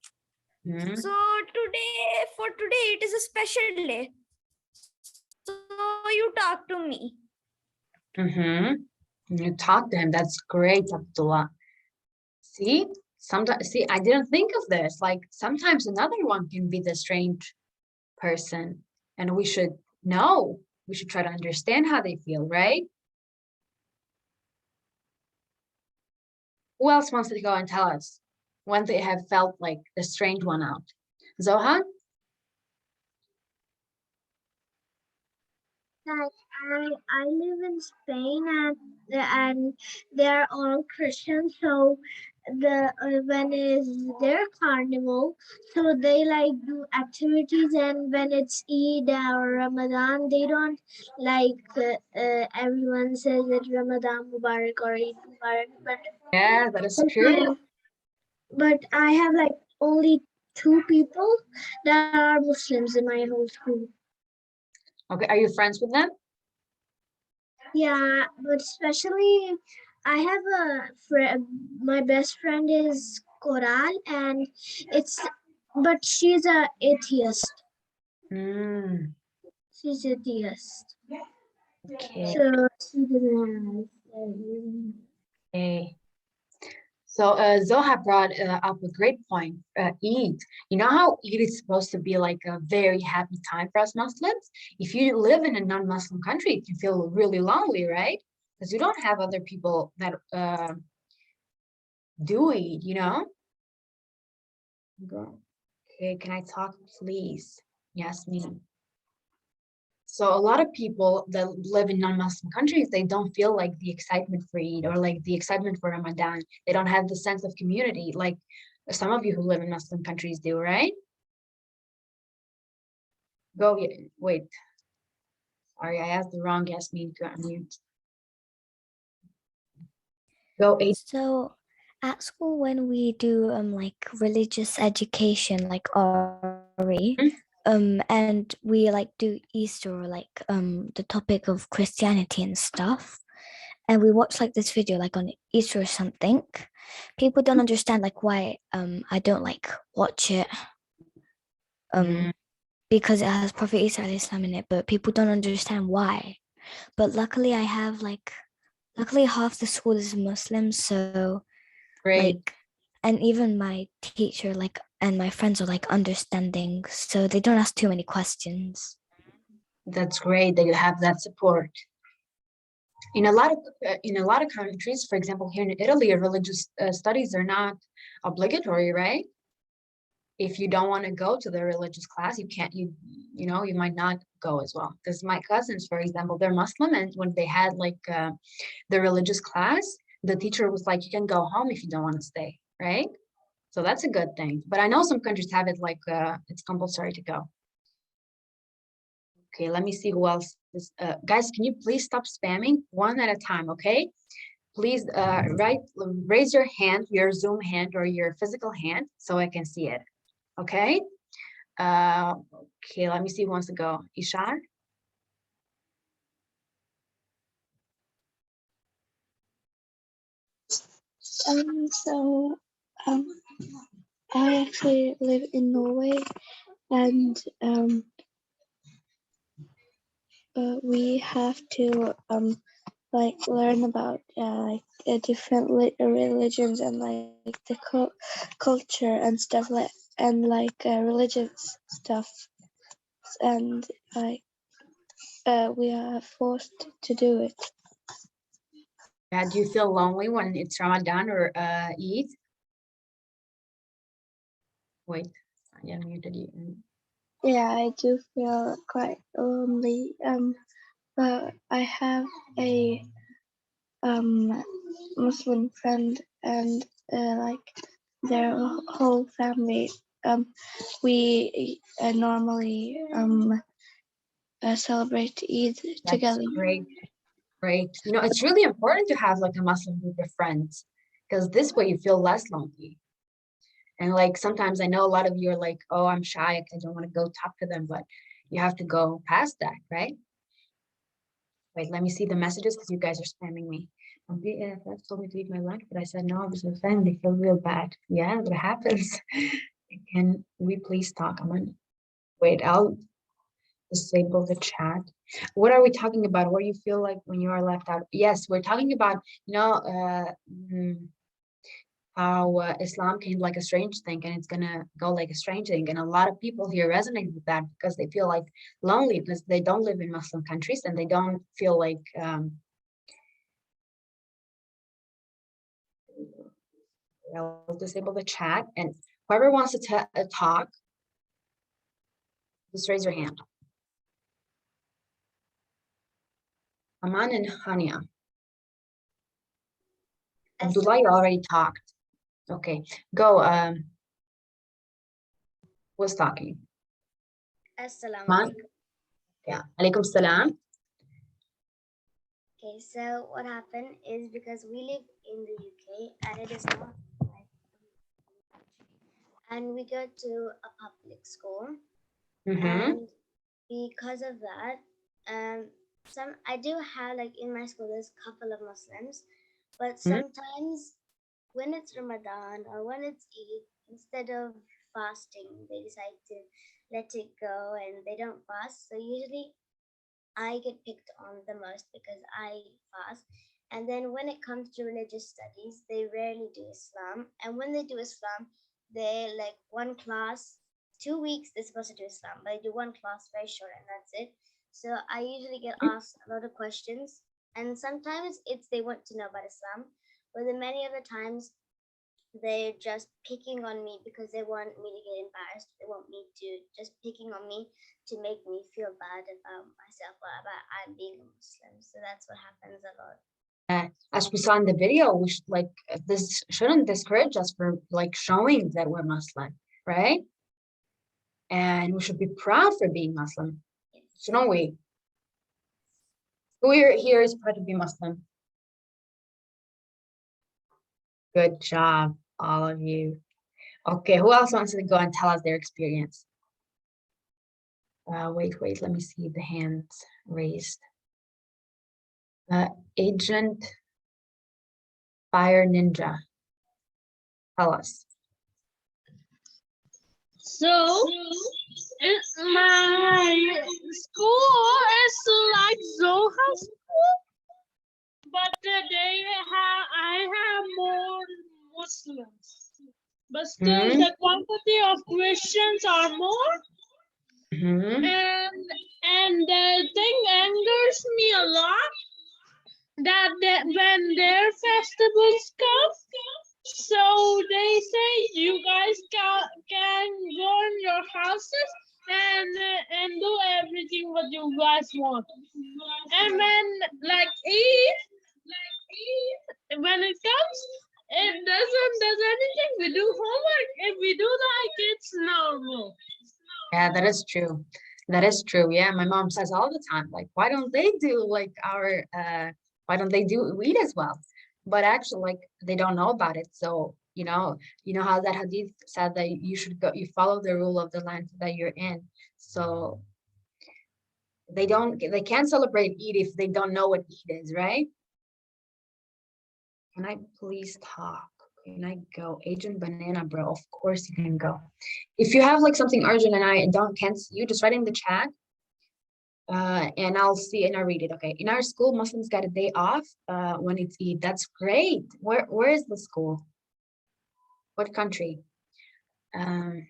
So for today, it is a special day. So you talk to me. You talk to him. That's great, Abdullah. See, sometimes, I didn't think of this. Like sometimes another one can be the strange person, and we should know. We should try to understand how they feel, right? Who else wants to go and tell us when they have felt like the strange one out? Zohan? I live in Spain and they're all Christians. So when is their carnival, so they like do activities, and when it's Eid or Ramadan, they don't like everyone says it Ramadan Mubarak or Eid Mubarak. But Yeah, that is true. But I have like only 2 people that are Muslims in my whole school. Okay, are you friends with them? Yeah, but especially I have a friend. My best friend is Coral, and but she's a atheist. She's atheist. Okay. So she doesn't have. Okay. So Zoha brought up a great point, Eid. You know how Eid is supposed to be like a very happy time for us Muslims? If you live in a non-Muslim country, it can feel really lonely, right? Because you don't have other people that do Eid, you know? Okay, can I talk, please? Yasmin. So a lot of people that live in non-Muslim countries, they don't feel like the excitement for Eid or like the excitement for Ramadan. They don't have the sense of community like some of you who live in Muslim countries do, right? Wait. Sorry, I asked the wrong Yasmin to unmute. Go 8. So at school, when we do like religious education, like RE, and we like do Easter or like the topic of Christianity and stuff, and we watch like this video like on Easter or something, people don't understand like why I don't like watch it because it has Prophet Isa alayhi salam in it, but people don't understand why. But luckily luckily half the school is Muslim, so Great. like, and even my teacher like and my friends are like understanding, so they don't ask too many questions. That's great that you have that support. In a lot of countries, for example, here in Italy, religious studies are not obligatory, right? If you don't want to go to the religious class, you can't, you might not go as well. Because my cousins, for example, they're Muslim, and when they had like the religious class, the teacher was like, you can go home if you don't want to stay, right? So that's a good thing. But I know some countries have it like it's compulsory to go. Okay, let me see who else is. Guys, can you please stop spamming one at a time, okay? Please raise your hand, your Zoom hand or your physical hand so I can see it, okay? Okay, let me see who wants to go. Ishar? I actually live in Norway, and we have to like learn about like different religions and like the culture and stuff like religious stuff, and like we are forced to do it. Yeah, do you feel lonely when it's Ramadan or Eid? Wait, I unmuted you. Yeah, I do feel quite lonely. But I have a Muslim friend and like their whole family. We normally celebrate Eid together. That's great. Great. You know, it's really important to have like a Muslim group of friends because this way you feel less lonely. And like sometimes I know a lot of you are like, oh, I'm shy, I don't want to go talk to them, but you have to go past that, right? Wait, let me see the messages because you guys are spamming me. BFF told me to eat my lunch, but I said no, I was offended. They feel real bad. Yeah, what happens? Can we please talk? Wait, I'll disable the chat. What are we talking about? What do you feel like when you are left out? Yes, we're talking about, you know, how Islam came like a strange thing and it's gonna go like a strange thing. And a lot of people here resonate with that because they feel like lonely because they don't live in Muslim countries and they don't feel like I'll disable the chat, and whoever wants to talk, just raise your hand. Emaan and Hania. Abdullah, you already talked. Okay, go. Who's talking? Assalamu Emaan? alaikum. Yeah, alaikum salam. Okay, so what happened is because we live in the UK and it is not like, and we go to a public school, and because of that, I do have like in my school there's a couple of Muslims, but sometimes when it's Ramadan or when it's Eid, instead of fasting, they decide to let it go and they don't fast. So usually I get picked on the most because I fast. And then when it comes to religious studies, they rarely do Islam. And when they do Islam, they like one class, 2 weeks, they're supposed to do Islam, but they do one class very short and that's it. So I usually get asked a lot of questions. And sometimes it's they want to know about Islam, but then many other times they're just picking on me because they want me to get embarrassed. They want me to just picking on me to make me feel bad about myself or about I'm being a Muslim. So that's what happens a lot. As we saw in the video, we should like this shouldn't discourage us for like showing that we're Muslim, right? And we should be proud for being Muslim, shouldn't we? Who here is proud to be Muslim? Good job, all of you. Okay, who else wants to go and tell us their experience? Wait, let me see the hands raised. Agent Fire Ninja, tell us. So, my school is like Zoha school, but today I have more Muslims. But still, the quantity of Christians are more. And the thing angers me a lot that when their festivals come, so they say you guys can go in your houses and do everything what you guys want. And when like Eid, when it comes, it doesn't does anything. We do homework. If we do like it's normal. Yeah, that is true. That is true. Yeah, my mom says all the time, like, why don't they do like our why don't they do Eid as well? But actually, like, they don't know about it. So, you know how that hadith said that you should go, you follow the rule of the land that you're in. So they can't celebrate Eid if they don't know what Eid is, right? Can I please talk? Can I go? Agent Banana Bro, of course you can go. If you have like something urgent and I can't see you, just write in the chat. And I'll see and I'll read it. Okay. In our school, Muslims got a day off when it's Eid. That's great. Where is the school? What country? Afifa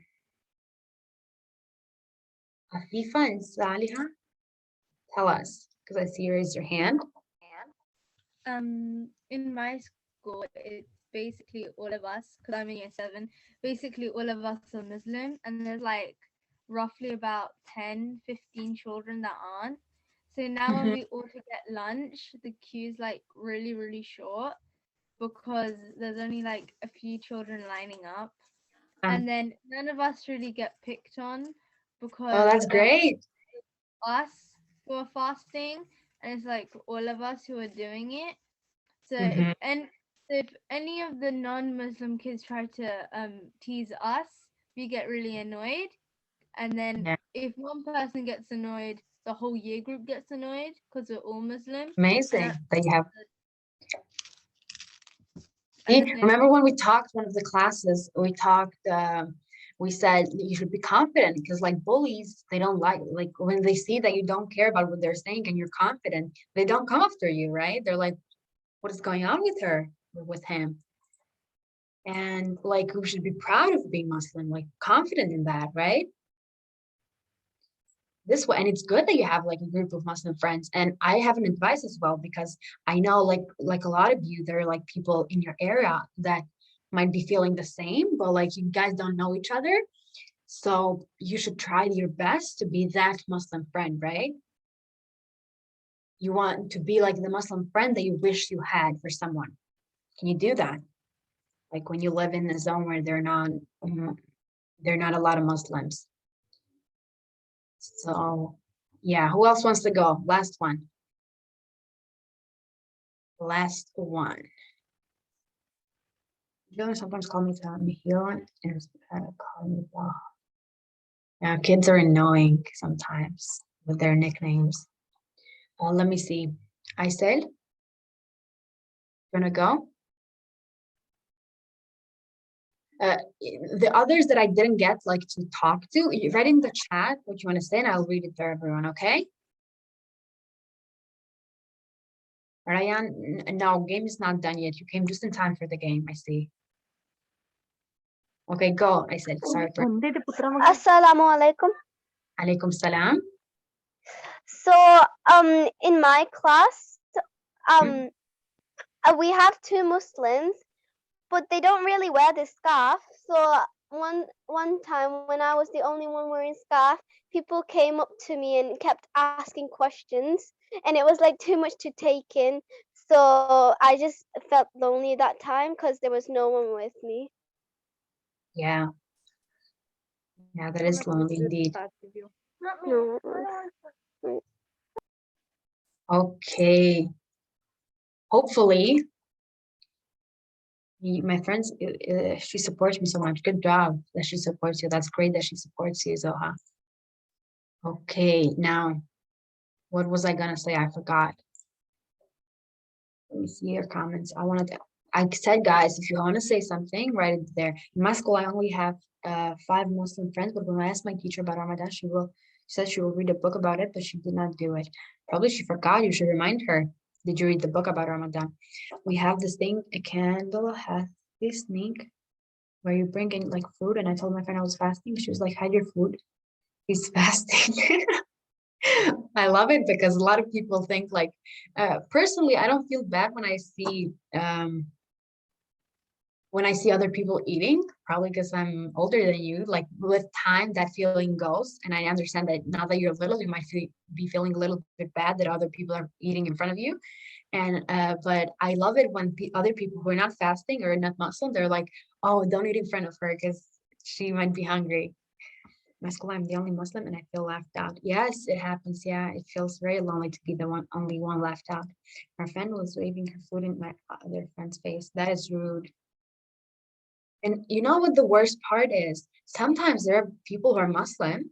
and Saliha, tell us, because I see you raise your hand. In my school, it's basically all of us, because I'm in year 7, basically all of us are Muslim, and there's like roughly about 10-15 children that aren't. So now when we all to get lunch, the queue's like really short because there's only like a few children lining up. And then none of us really get picked on because Oh, that's great. us who are fasting, and it's like all of us who are doing it. So if any of the non-Muslim kids try to tease us, we get really annoyed. And then if one person gets annoyed, the whole year group gets annoyed because we're all Muslim. Amazing that you have. Remember when we talked one of the classes, we talked, we said you should be confident because like bullies, they don't like when they see that you don't care about what they're saying and you're confident, they don't come after you, right? They're like, what is going on with her, or with him? And like, we should be proud of being Muslim, like confident in that, right? This way, and it's good that you have like a group of Muslim friends. And I have an advice as well, because I know like a lot of you, there are like people in your area that might be feeling the same, but like you guys don't know each other. So you should try your best to be that Muslim friend, right? You want to be like the Muslim friend that you wish you had for someone. Can you do that? Like when you live in a zone where there are not a lot of Muslims. So yeah, who else wants to go? Last one. Last one. You sometimes call me Mihilan and call me Bah. Yeah, kids are annoying sometimes with their nicknames. Let me see. I said, you wanna go? The others that I didn't get like to talk to, you write in the chat what you want to say and I'll read it for everyone, okay? Ryan, no, game is not done yet. You came just in time for the game, I see. Okay, go. I said, sorry for. Assalamu alaikum. Alaikum salam. So, in my class, we have 2 Muslims, but they don't really wear the scarf. So one time when I was the only one wearing scarf, people came up to me and kept asking questions, and it was like too much to take in. So I just felt lonely that time because there was no one with me. Yeah. Yeah, that is lonely indeed. Okay. Hopefully, my friends, she supports me so much. Good job that she supports you. That's great that she supports you, Zoha. Okay, now, what was I gonna say? I forgot. Let me see your comments. I said, guys, if you want to say something, write it there. In my school, I only have 5 Muslim friends, but when I asked my teacher about Ramadan, she said she will read a book about it, but she did not do it. Probably she forgot. You should remind her. Did you read the book about Ramadan? We have this thing, a candle has this sneak where you bring in like food, and I told my friend I was fasting. She was like, hide your food. He's fasting. I love it because a lot of people think like, personally, I don't feel bad when I see other people eating, probably because I'm older than you. Like with time, that feeling goes, and I understand that now that you're little, you might be feeling a little bit bad that other people are eating in front of you. And but I love it when other people who are not fasting or not Muslim, they're like, oh, don't eat in front of her because she might be hungry. My school, I'm the only Muslim and I feel left out. Yes, it happens. Yeah, it feels very lonely to be the only one left out. My friend was waving her food in my other friend's face. That is rude. And you know what the worst part is? Sometimes there are people who are Muslim,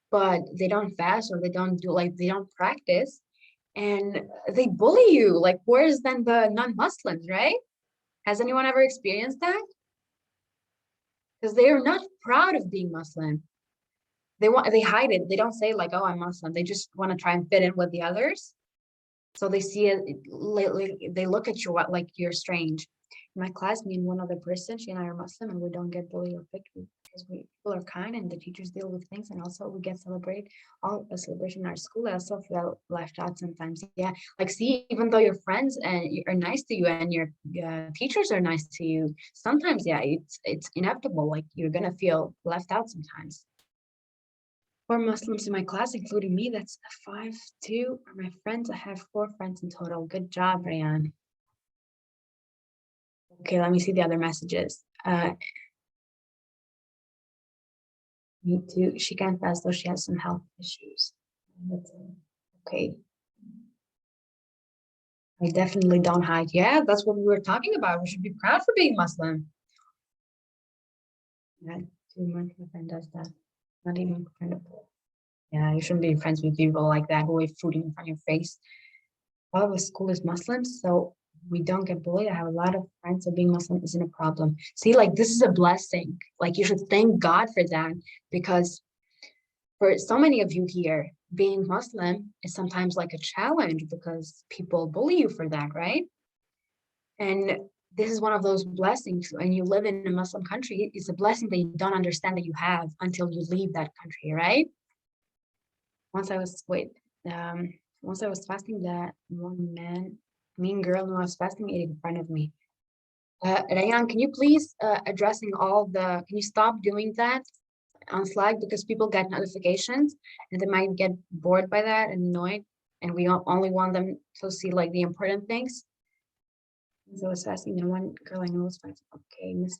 but they don't fast or they don't practice, and they bully you like worse than the non-Muslims, right? Has anyone ever experienced that? Because they are not proud of being Muslim. They hide it. They don't say like, oh, I'm Muslim. They just want to try and fit in with the others. So they see it, they look at you like you're strange. my class, me and one other person, she and I are Muslim, and we don't get bullied or picked because people are kind and the teachers deal with things, and also we get all a celebration in our school. I also feel left out sometimes. Yeah, like see, even though your friends and are nice to you and your teachers are nice to you, sometimes yeah, it's inevitable. Like you're gonna feel left out sometimes. 4 Muslims in my class, including me. That's 5, 2 are my friends. I have 4 friends in total. Good job, Rayan. Okay, let me see the other messages. Me too. She can't pass though she has some health issues. Okay. I definitely don't hide. Yeah, that's what we were talking about. We should be proud for being Muslim. Yeah, too much my friend does that. Not even kind of. Yeah, you shouldn't be friends with people like that who wave food in front of your face. All of the school is Muslim, so we don't get bullied. I have a lot of friends, so being Muslim isn't a problem. See, like this is a blessing. Like you should thank God for that, because for so many of you here, being Muslim is sometimes like a challenge because people bully you for that, right? And this is one of those blessings. When you live in a Muslim country, it's a blessing that you don't understand that you have until you leave that country, right? Once I was fasting, that one mean girl who was fasting ate in front of me. Rayan, can you please can you stop doing that on Slack, because people get notifications and they might get bored by that and annoyed, and we only want them to see like the important things. So I was fasting, and one girl I know was fasting. Okay, Miss.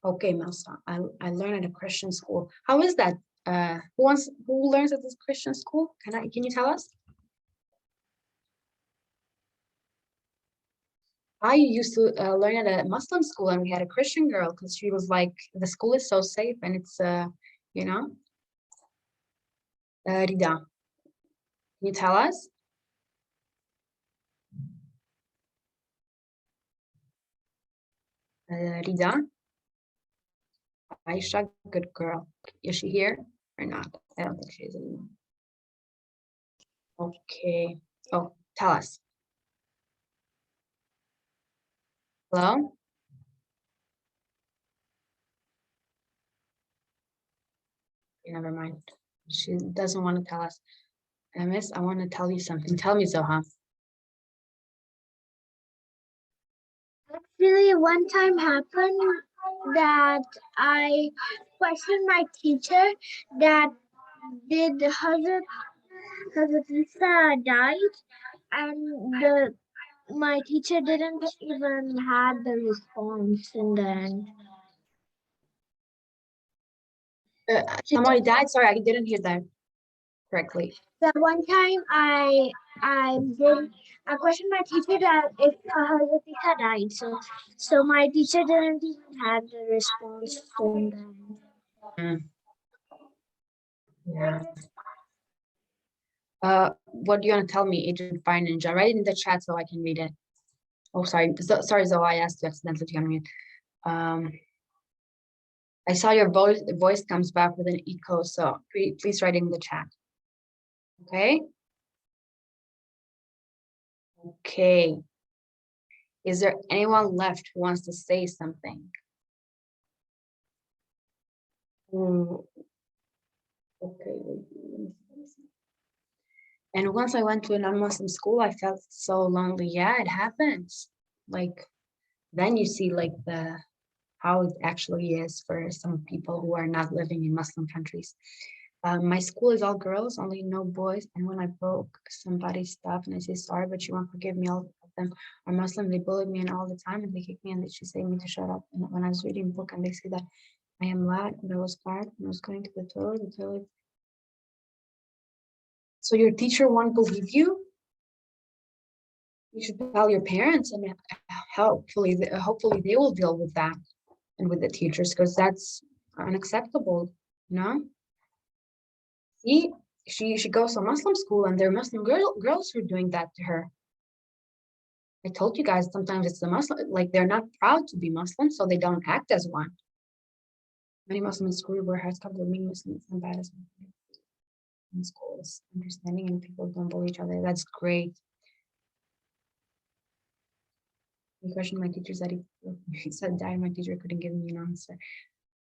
Okay, Melsa. I learned at a Christian school. How is that? Who learns at this Christian school? Can you tell us? I used to learn at a Muslim school, and we had a Christian girl because she was like, the school is so safe, and it's you know, Rida. Can you tell us? Rida? Aisha, good girl. Is she here or not? I don't think she is anymore. Okay. Oh, tell us. Hello? Okay, never mind. She doesn't want to tell us. Miss, I want to tell you something. Tell me, Zoha. Actually, one time happened that I questioned my teacher that did Hazrat Isa died, and my teacher didn't even had the response in the end. Somebody died? Sorry, I didn't hear that correctly. That one time I questioned my teacher that if Hazrat Isa died, so my teacher didn't even have the response in the end. Yeah. What do you want to tell me, Agent Fire Ninja? Write it in the chat so I can read it. Oh, sorry. Sorry, Zoe, I asked you accidentally to unmute. I saw your voice comes back with an echo, so please write it in the chat. Okay? Okay. Is there anyone left who wants to say something? Okay. And once I went to a non-Muslim school, I felt so lonely. Yeah, it happens. Like, then you see like how it actually is for some people who are not living in Muslim countries. My school is all girls, only no boys. And when I broke somebody's stuff and I say sorry, but you won't forgive me, all of them are Muslim. They bullied me and all the time, and they kicked me, and they should say me to shut up. And when I was reading a book and they say that I am loud, and I was quiet, and I was going to the toilet. So your teacher won't believe you? You should tell your parents, and hopefully they will deal with that and with the teachers, because that's unacceptable, you know? See, she goes to Muslim school, and there are Muslim girls who are doing that to her. I told you guys, sometimes it's the Muslim, like they're not proud to be Muslim, so they don't act as one. Many Muslims in school wear headscarves, but many Muslims and bad as in schools, understanding, and people don't bully each other. That's great. The question my teacher said he said that my teacher couldn't give me an answer.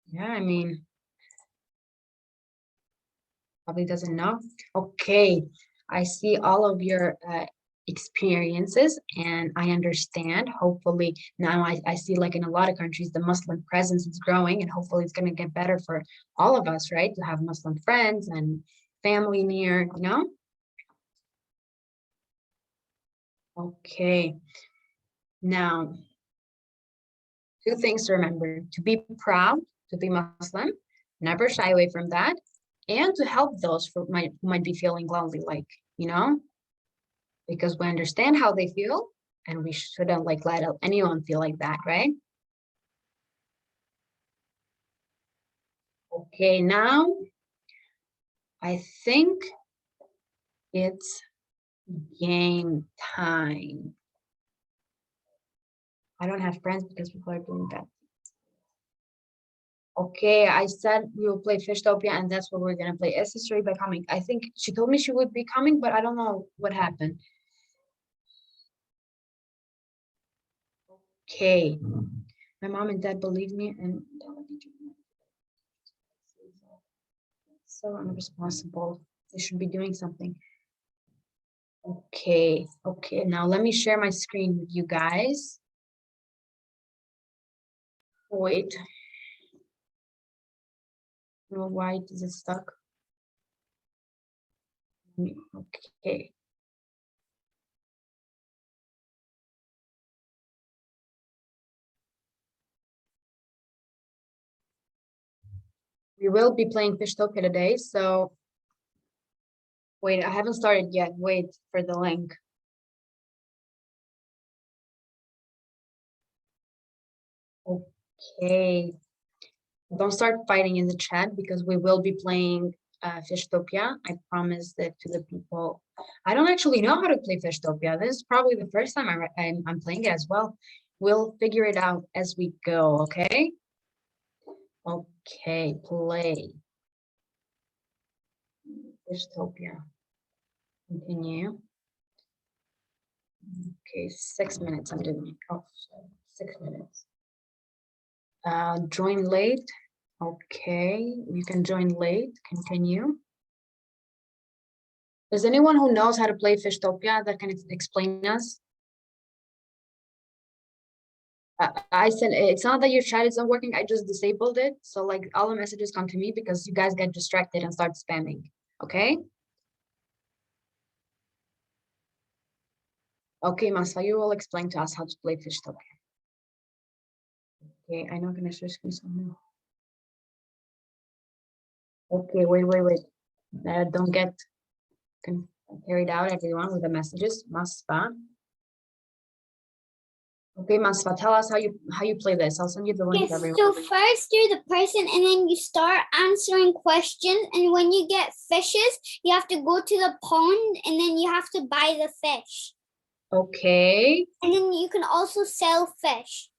Yeah, I mean, probably doesn't know. Okay, I see all of your experiences and I understand. Hopefully now I see like in a lot of countries the Muslim presence is growing and hopefully it's going to get better for all of us, right? To have Muslim friends and family near, you know? Okay. Now, two things to remember: to be proud to be Muslim, never shy away from that, and to help those who might be feeling lonely, like, you know, because we understand how they feel and we shouldn't like let anyone feel like that, right? Okay, now I think it's game time. I don't have friends because people are doing that. Okay, I said we will play Fishtopia and that's what we're gonna play. Is history by coming? I think she told me she would be coming, but I don't know what happened. Okay, my mom and dad believe me and so unresponsible. They should be doing something. Okay, okay, now let me share my screen with you guys. Wait. Oh, why is it stuck? Okay. We will be playing Fishtopia today, so wait, I haven't started yet. Wait for the link. Okay. Don't start fighting in the chat because we will be playing Fishtopia. I promised it to the people. I don't actually know how to play Fishtopia. This is probably the first time I'm playing it as well. We'll figure it out as we go, okay? Okay, play. Fishtopia. Continue. Okay, 6 minutes I'm doing it. Oh, sorry, 6 minutes. Join late. Okay, you can join late. Continue. Is anyone who knows how to play Fishtopia that can explain us? I said it's not that your chat isn't working. I just disabled it, so like all the messages come to me because you guys get distracted and start spamming. Okay. Okay, Masfa, you will explain to us how to play Fishtopia. Okay, I'm not gonna share screen now. Okay, wait. Don't get carried out, everyone, with the messages. Masfa. Okay, Masfa, tell us how you play this. I'll send you the link, Yes, everyone. so first you're the person and then you start answering questions, and when you get fishes, you have to go to the pond and then you have to buy the fish. Okay. And then you can also sell fish.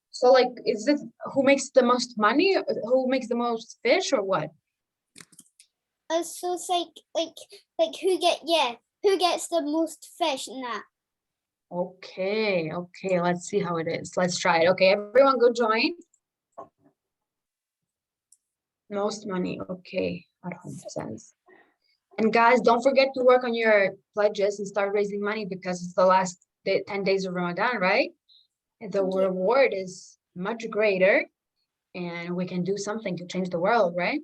So like, is it who makes the most money? Who makes the most fish or what? So it's like who gets the most fish in that. Okay, let's see how it is. Let's try it. Okay, everyone go join. Most money, okay, at home says. And guys, don't forget to work on your pledges and start raising money because it's the last 10 days of Ramadan, right? And the reward is much greater and we can do something to change the world, right?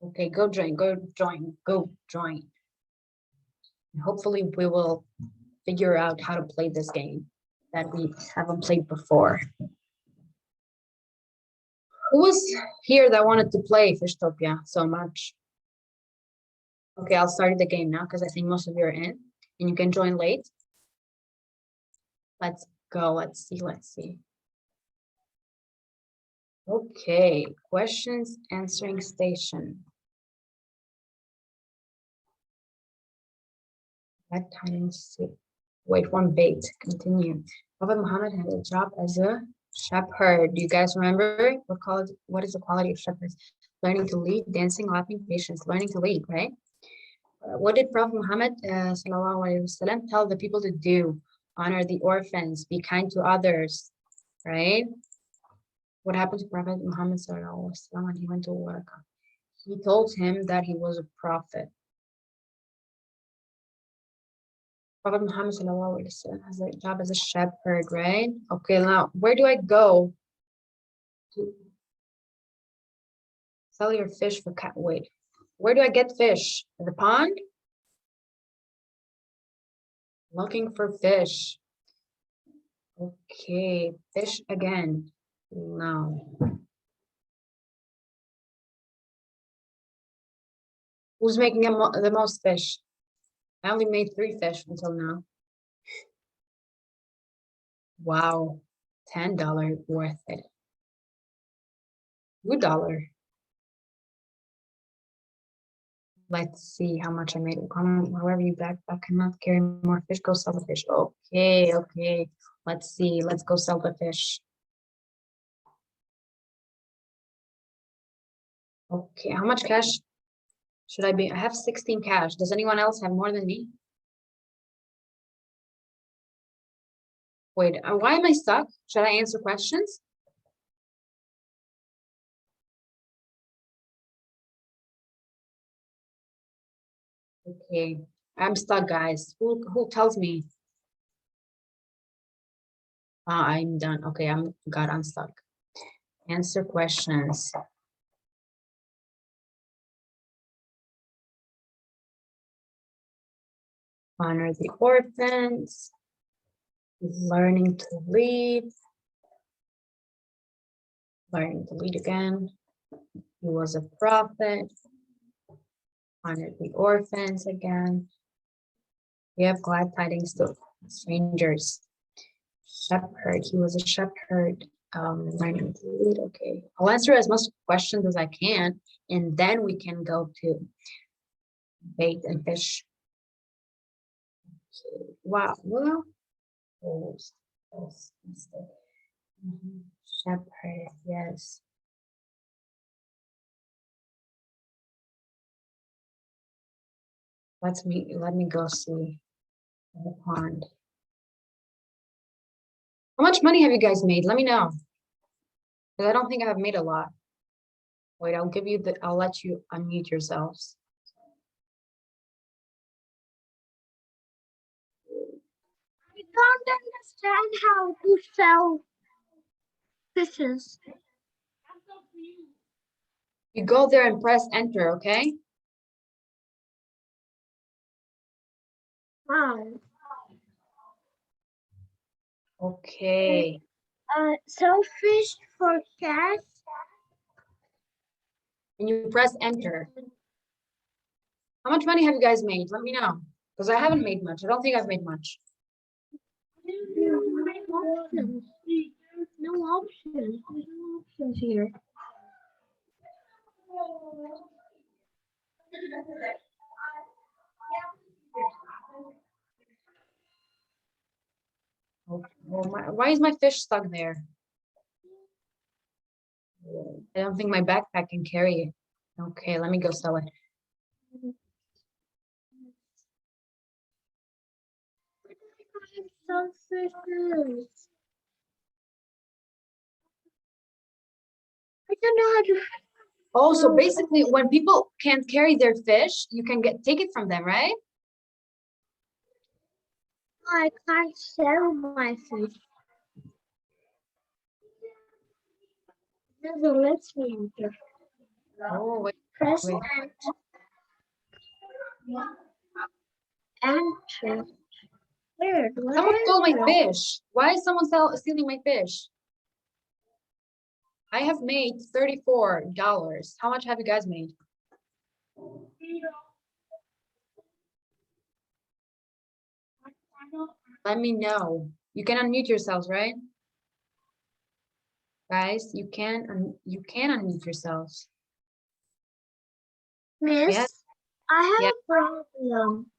Okay, go join. And hopefully we will figure out how to play this game that we haven't played before. Who was here that wanted to play Fishtopia so much? Okay, I'll start the game now because I think most of you are in and you can join late. Let's go. Let's see. Okay, questions answering station. That time wait, one bait. Continue. Prophet Muhammad had a job as a shepherd. Do you guys remember what is the quality of shepherds? Learning to lead, dancing, laughing, patience, learning to lead, right? What did Prophet Muhammad sallallahu alaihi wasallam tell the people to do? Honor the orphans, be kind to others, right? What happened to Prophet Muhammad sallallahu alaihi wasallam when he went to work? He told him that he was a prophet. Prophet Muhammad sallallahu alaihi wasallam has a job as a shepherd, right? Okay, now where do I go to sell your fish for cat? Wait, where do I get fish? In the pond? Looking for fish. Okay, fish again. No. Who's making the most fish? I only made 3 fish until now. Wow, $10 worth it. $2. Let's see how much I made. However you backpack cannot carry more fish, go sell the fish. Okay, okay. Let's see. Let's go sell the fish. Okay, how much cash should I be? I have 16 cash. Does anyone else have more than me? Wait, why am I stuck? Should I answer questions? Okay, I'm stuck, guys. Who tells me? I'm done. Okay, I'm stuck. Answer questions. Honor the orphans. Learning to lead. Learning to lead again. He was a prophet. Honored the orphans again. We have glad tidings to strangers. Shepherd. He was a shepherd. Learning to lead. Okay. I'll answer as much questions as I can, and then we can go to bait and fish. Okay. Wow. Well. Shepherd, yes. Let me go see the pond. How much money have you guys made? Let me know. Because I don't think I have made a lot. Wait, I'll let you unmute yourselves. I don't understand how to sell fishes. You go there and press enter, okay? Wow. Okay. Sell fish for cash. And you press enter. How much money have you guys made? Let me know. Because I haven't made much. I don't think I've made much. No options. There's no options here. Why is my fish stuck there? I don't think my backpack can carry it. Okay, let me go sell it. Some fishes. I don't know how to. Oh, so basically when people can't carry their fish, you can take it from them, right? I can't sell my fish. Doesn't let me enter. Oh, wait. Press Wait. enter. Weird. Someone stole my fish. Why is someone stealing my fish? I have made $34. How much have you guys made? Let me know. You can unmute yourselves, right? Guys, you can unmute yourselves. Miss, Yes. I have a problem.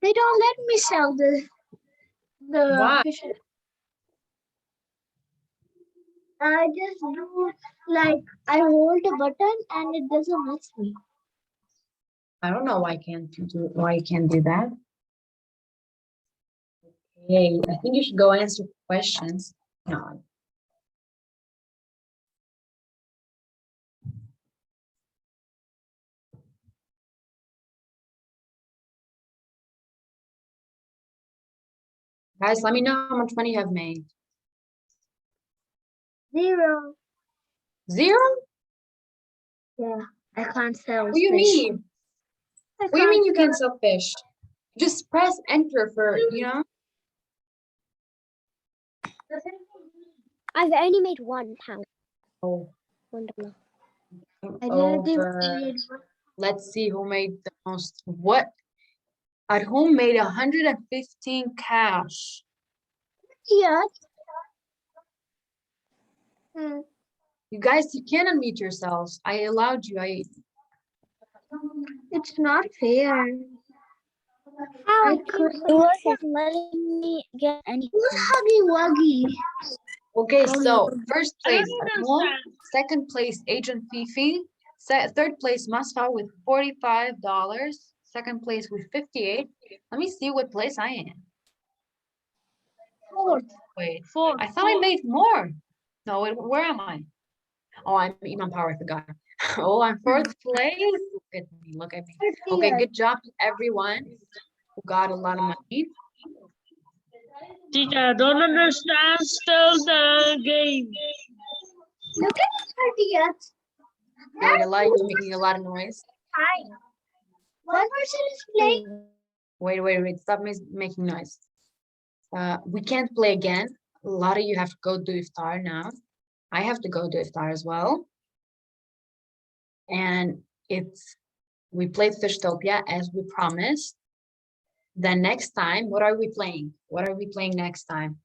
They don't let me sell the Why? fishes. I just do like I hold a button and it doesn't let me. I don't know why you can't do that. Okay, I think you should go answer questions. No. Guys, let me know how much money you have made. 0. 0? Yeah, I can't sell What do you fish. mean? I What do you mean you sell- can't sell fish? Just press enter for, you know? I've only made £1. Oh, $1. over. Let's see who made the most. What? At whom made 115 cash? Yeah. You guys, you can unmute yourselves. I allowed you. It's not fair. How I do could. It wasn't letting me get anything. Huggy Wuggy. Okay, Oh, so no. first I place, don't Armon. understand. Second place, Agent Fifi. Third place, Masfa with $45. Second place with 58. Let me see what place I am. Fourth. Wait, Fourth. I thought I made more. No, wait, where am I? Oh, I'm Iman Power, I forgot. Oh, I'm fourth place. Look at me, look at me. Okay, good job to everyone who got a lot of money. Teacher, I don't understand still the game. Look at 30th. Wait, a lot, you're making a lot of noise. Hi. One person is playing. Wait, stop making noise. We can't play again. A lot of you have to go do iftar now. I have to go do iftar as well. And we played Fishtopia as we promised. Then next time, what are we playing? What are we playing next time?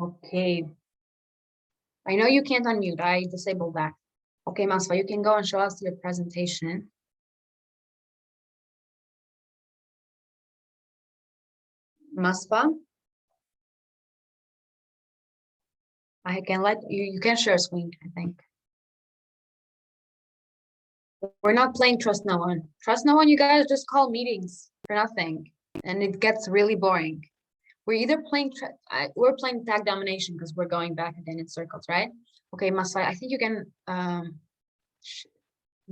Okay. I know you can't unmute. I disabled that. Okay, Masfa, you can go and show us your presentation. Masfa? I can let you can share screen, I think. We're not playing Trust No One. Trust No One, you guys just call meetings for nothing. And it gets really boring. We're either playing, we're playing tag domination because we're going back again in circles, right? Okay, Masai, I think you can,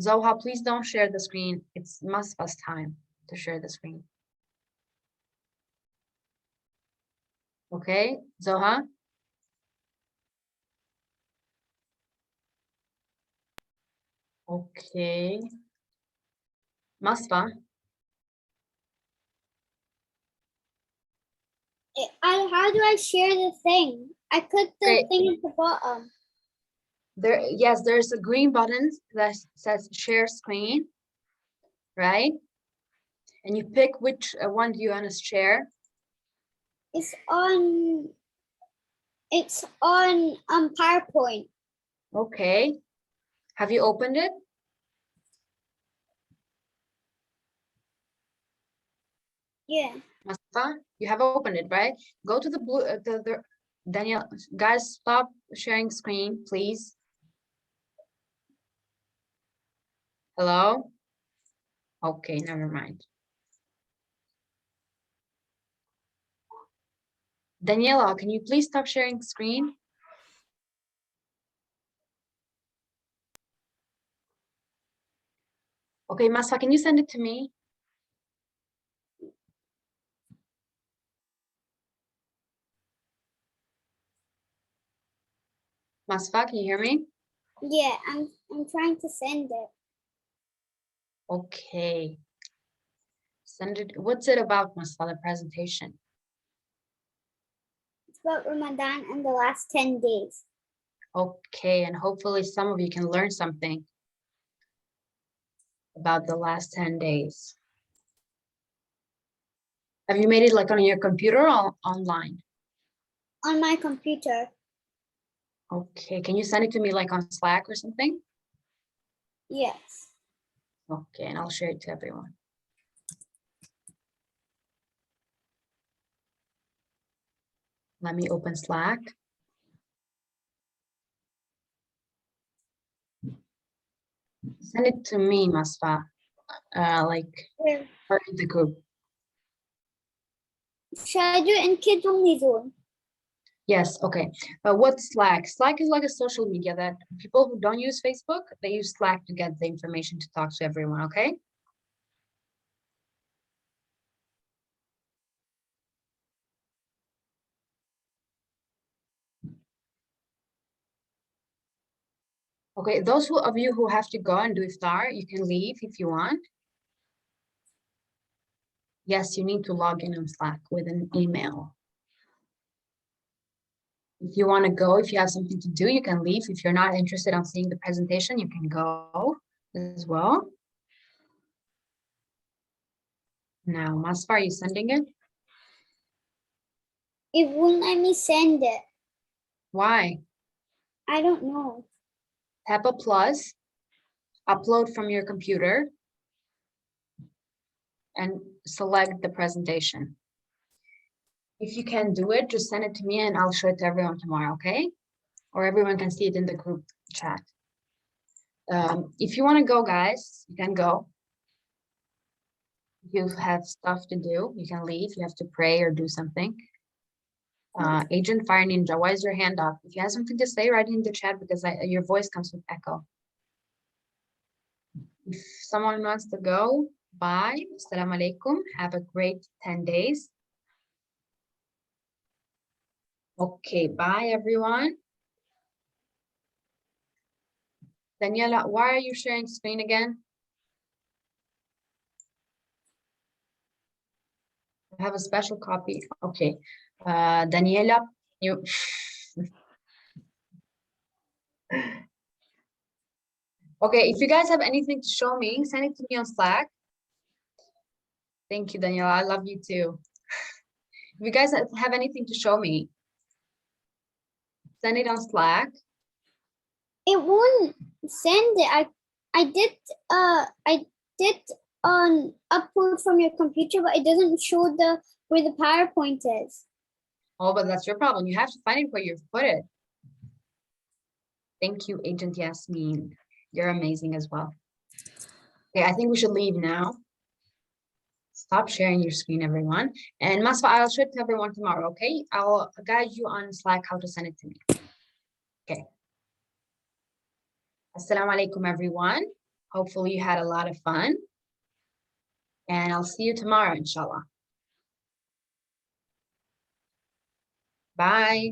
Zoha, please don't share the screen. It's Masfa's time to share the screen. Okay, Zoha? Okay. Masfa? How do I share the thing? I click the thing at the bottom. Yes, there's a green button that says share screen, right? And you pick which one do you want to share. It's on PowerPoint. Okay. Have you opened it? Yeah. Mustafa, you have opened it, right? Go to the blue, Daniel, guys, stop sharing screen, please. Hello? Okay, never mind. Daniela, can you please stop sharing screen? Okay, Masfa, can you send it to me? Masfa, can you hear me? Yeah, I'm trying to send it. Okay. Send it. What's it about, Masfa, the presentation? It's about Ramadan and the last 10 days. Okay, and hopefully some of you can learn something about the last 10 days. Have you made it like on your computer or online? On my computer. Okay, can you send it to me like on Slack or something? Yes. Okay, and I'll share it to everyone. Let me open Slack. Send it to me, Masfa. Like, or in the group. Should I do it in kids only zone? Yes, okay. What's Slack? Slack is like a social media that people who don't use Facebook, they use Slack to get the information to talk to everyone, okay? Okay, those of you who have to go and do iftar, you can leave if you want. Yes, you need to log in on Slack with an email. If you want to go, if you have something to do, you can leave. If you're not interested in seeing the presentation, you can go as well. Now, Masfa, are you sending it? It won't let me send it. Why? I don't know. Tap a plus, upload from your computer, and select the presentation. If you can do it, just send it to me and I'll show it to everyone tomorrow, okay? Or everyone can see it in the group chat. If you want to go, guys, you can go. If you have stuff to do, you can leave. You have to pray or do something. Agent Fire Ninja, why is your hand up? If you have something to say, write it in the chat because your voice comes with echo. If someone wants to go, bye. Assalamu alaikum. Have a great 10 days. Okay, bye everyone. Daniela, why are you sharing screen again? I have a special copy. Okay. Daniela, you. Okay, if you guys have anything to show me, send it to me on Slack. Thank you, Daniela. I love you too. If you guys have anything to show me, send it on Slack. It won't send it. I did upload from your computer, but it doesn't show where the PowerPoint is. Oh, but that's your problem. You have to find it where you've put it. Thank you, Agent Yasmin. You're amazing as well. Okay, I think we should leave now. Stop sharing your screen, everyone. And Masfa, I'll show it to everyone tomorrow, okay? I'll guide you on Slack how to send it to me. Okay. Assalamu alaikum, everyone. Hopefully you had a lot of fun. And I'll see you tomorrow, inshallah. Bye.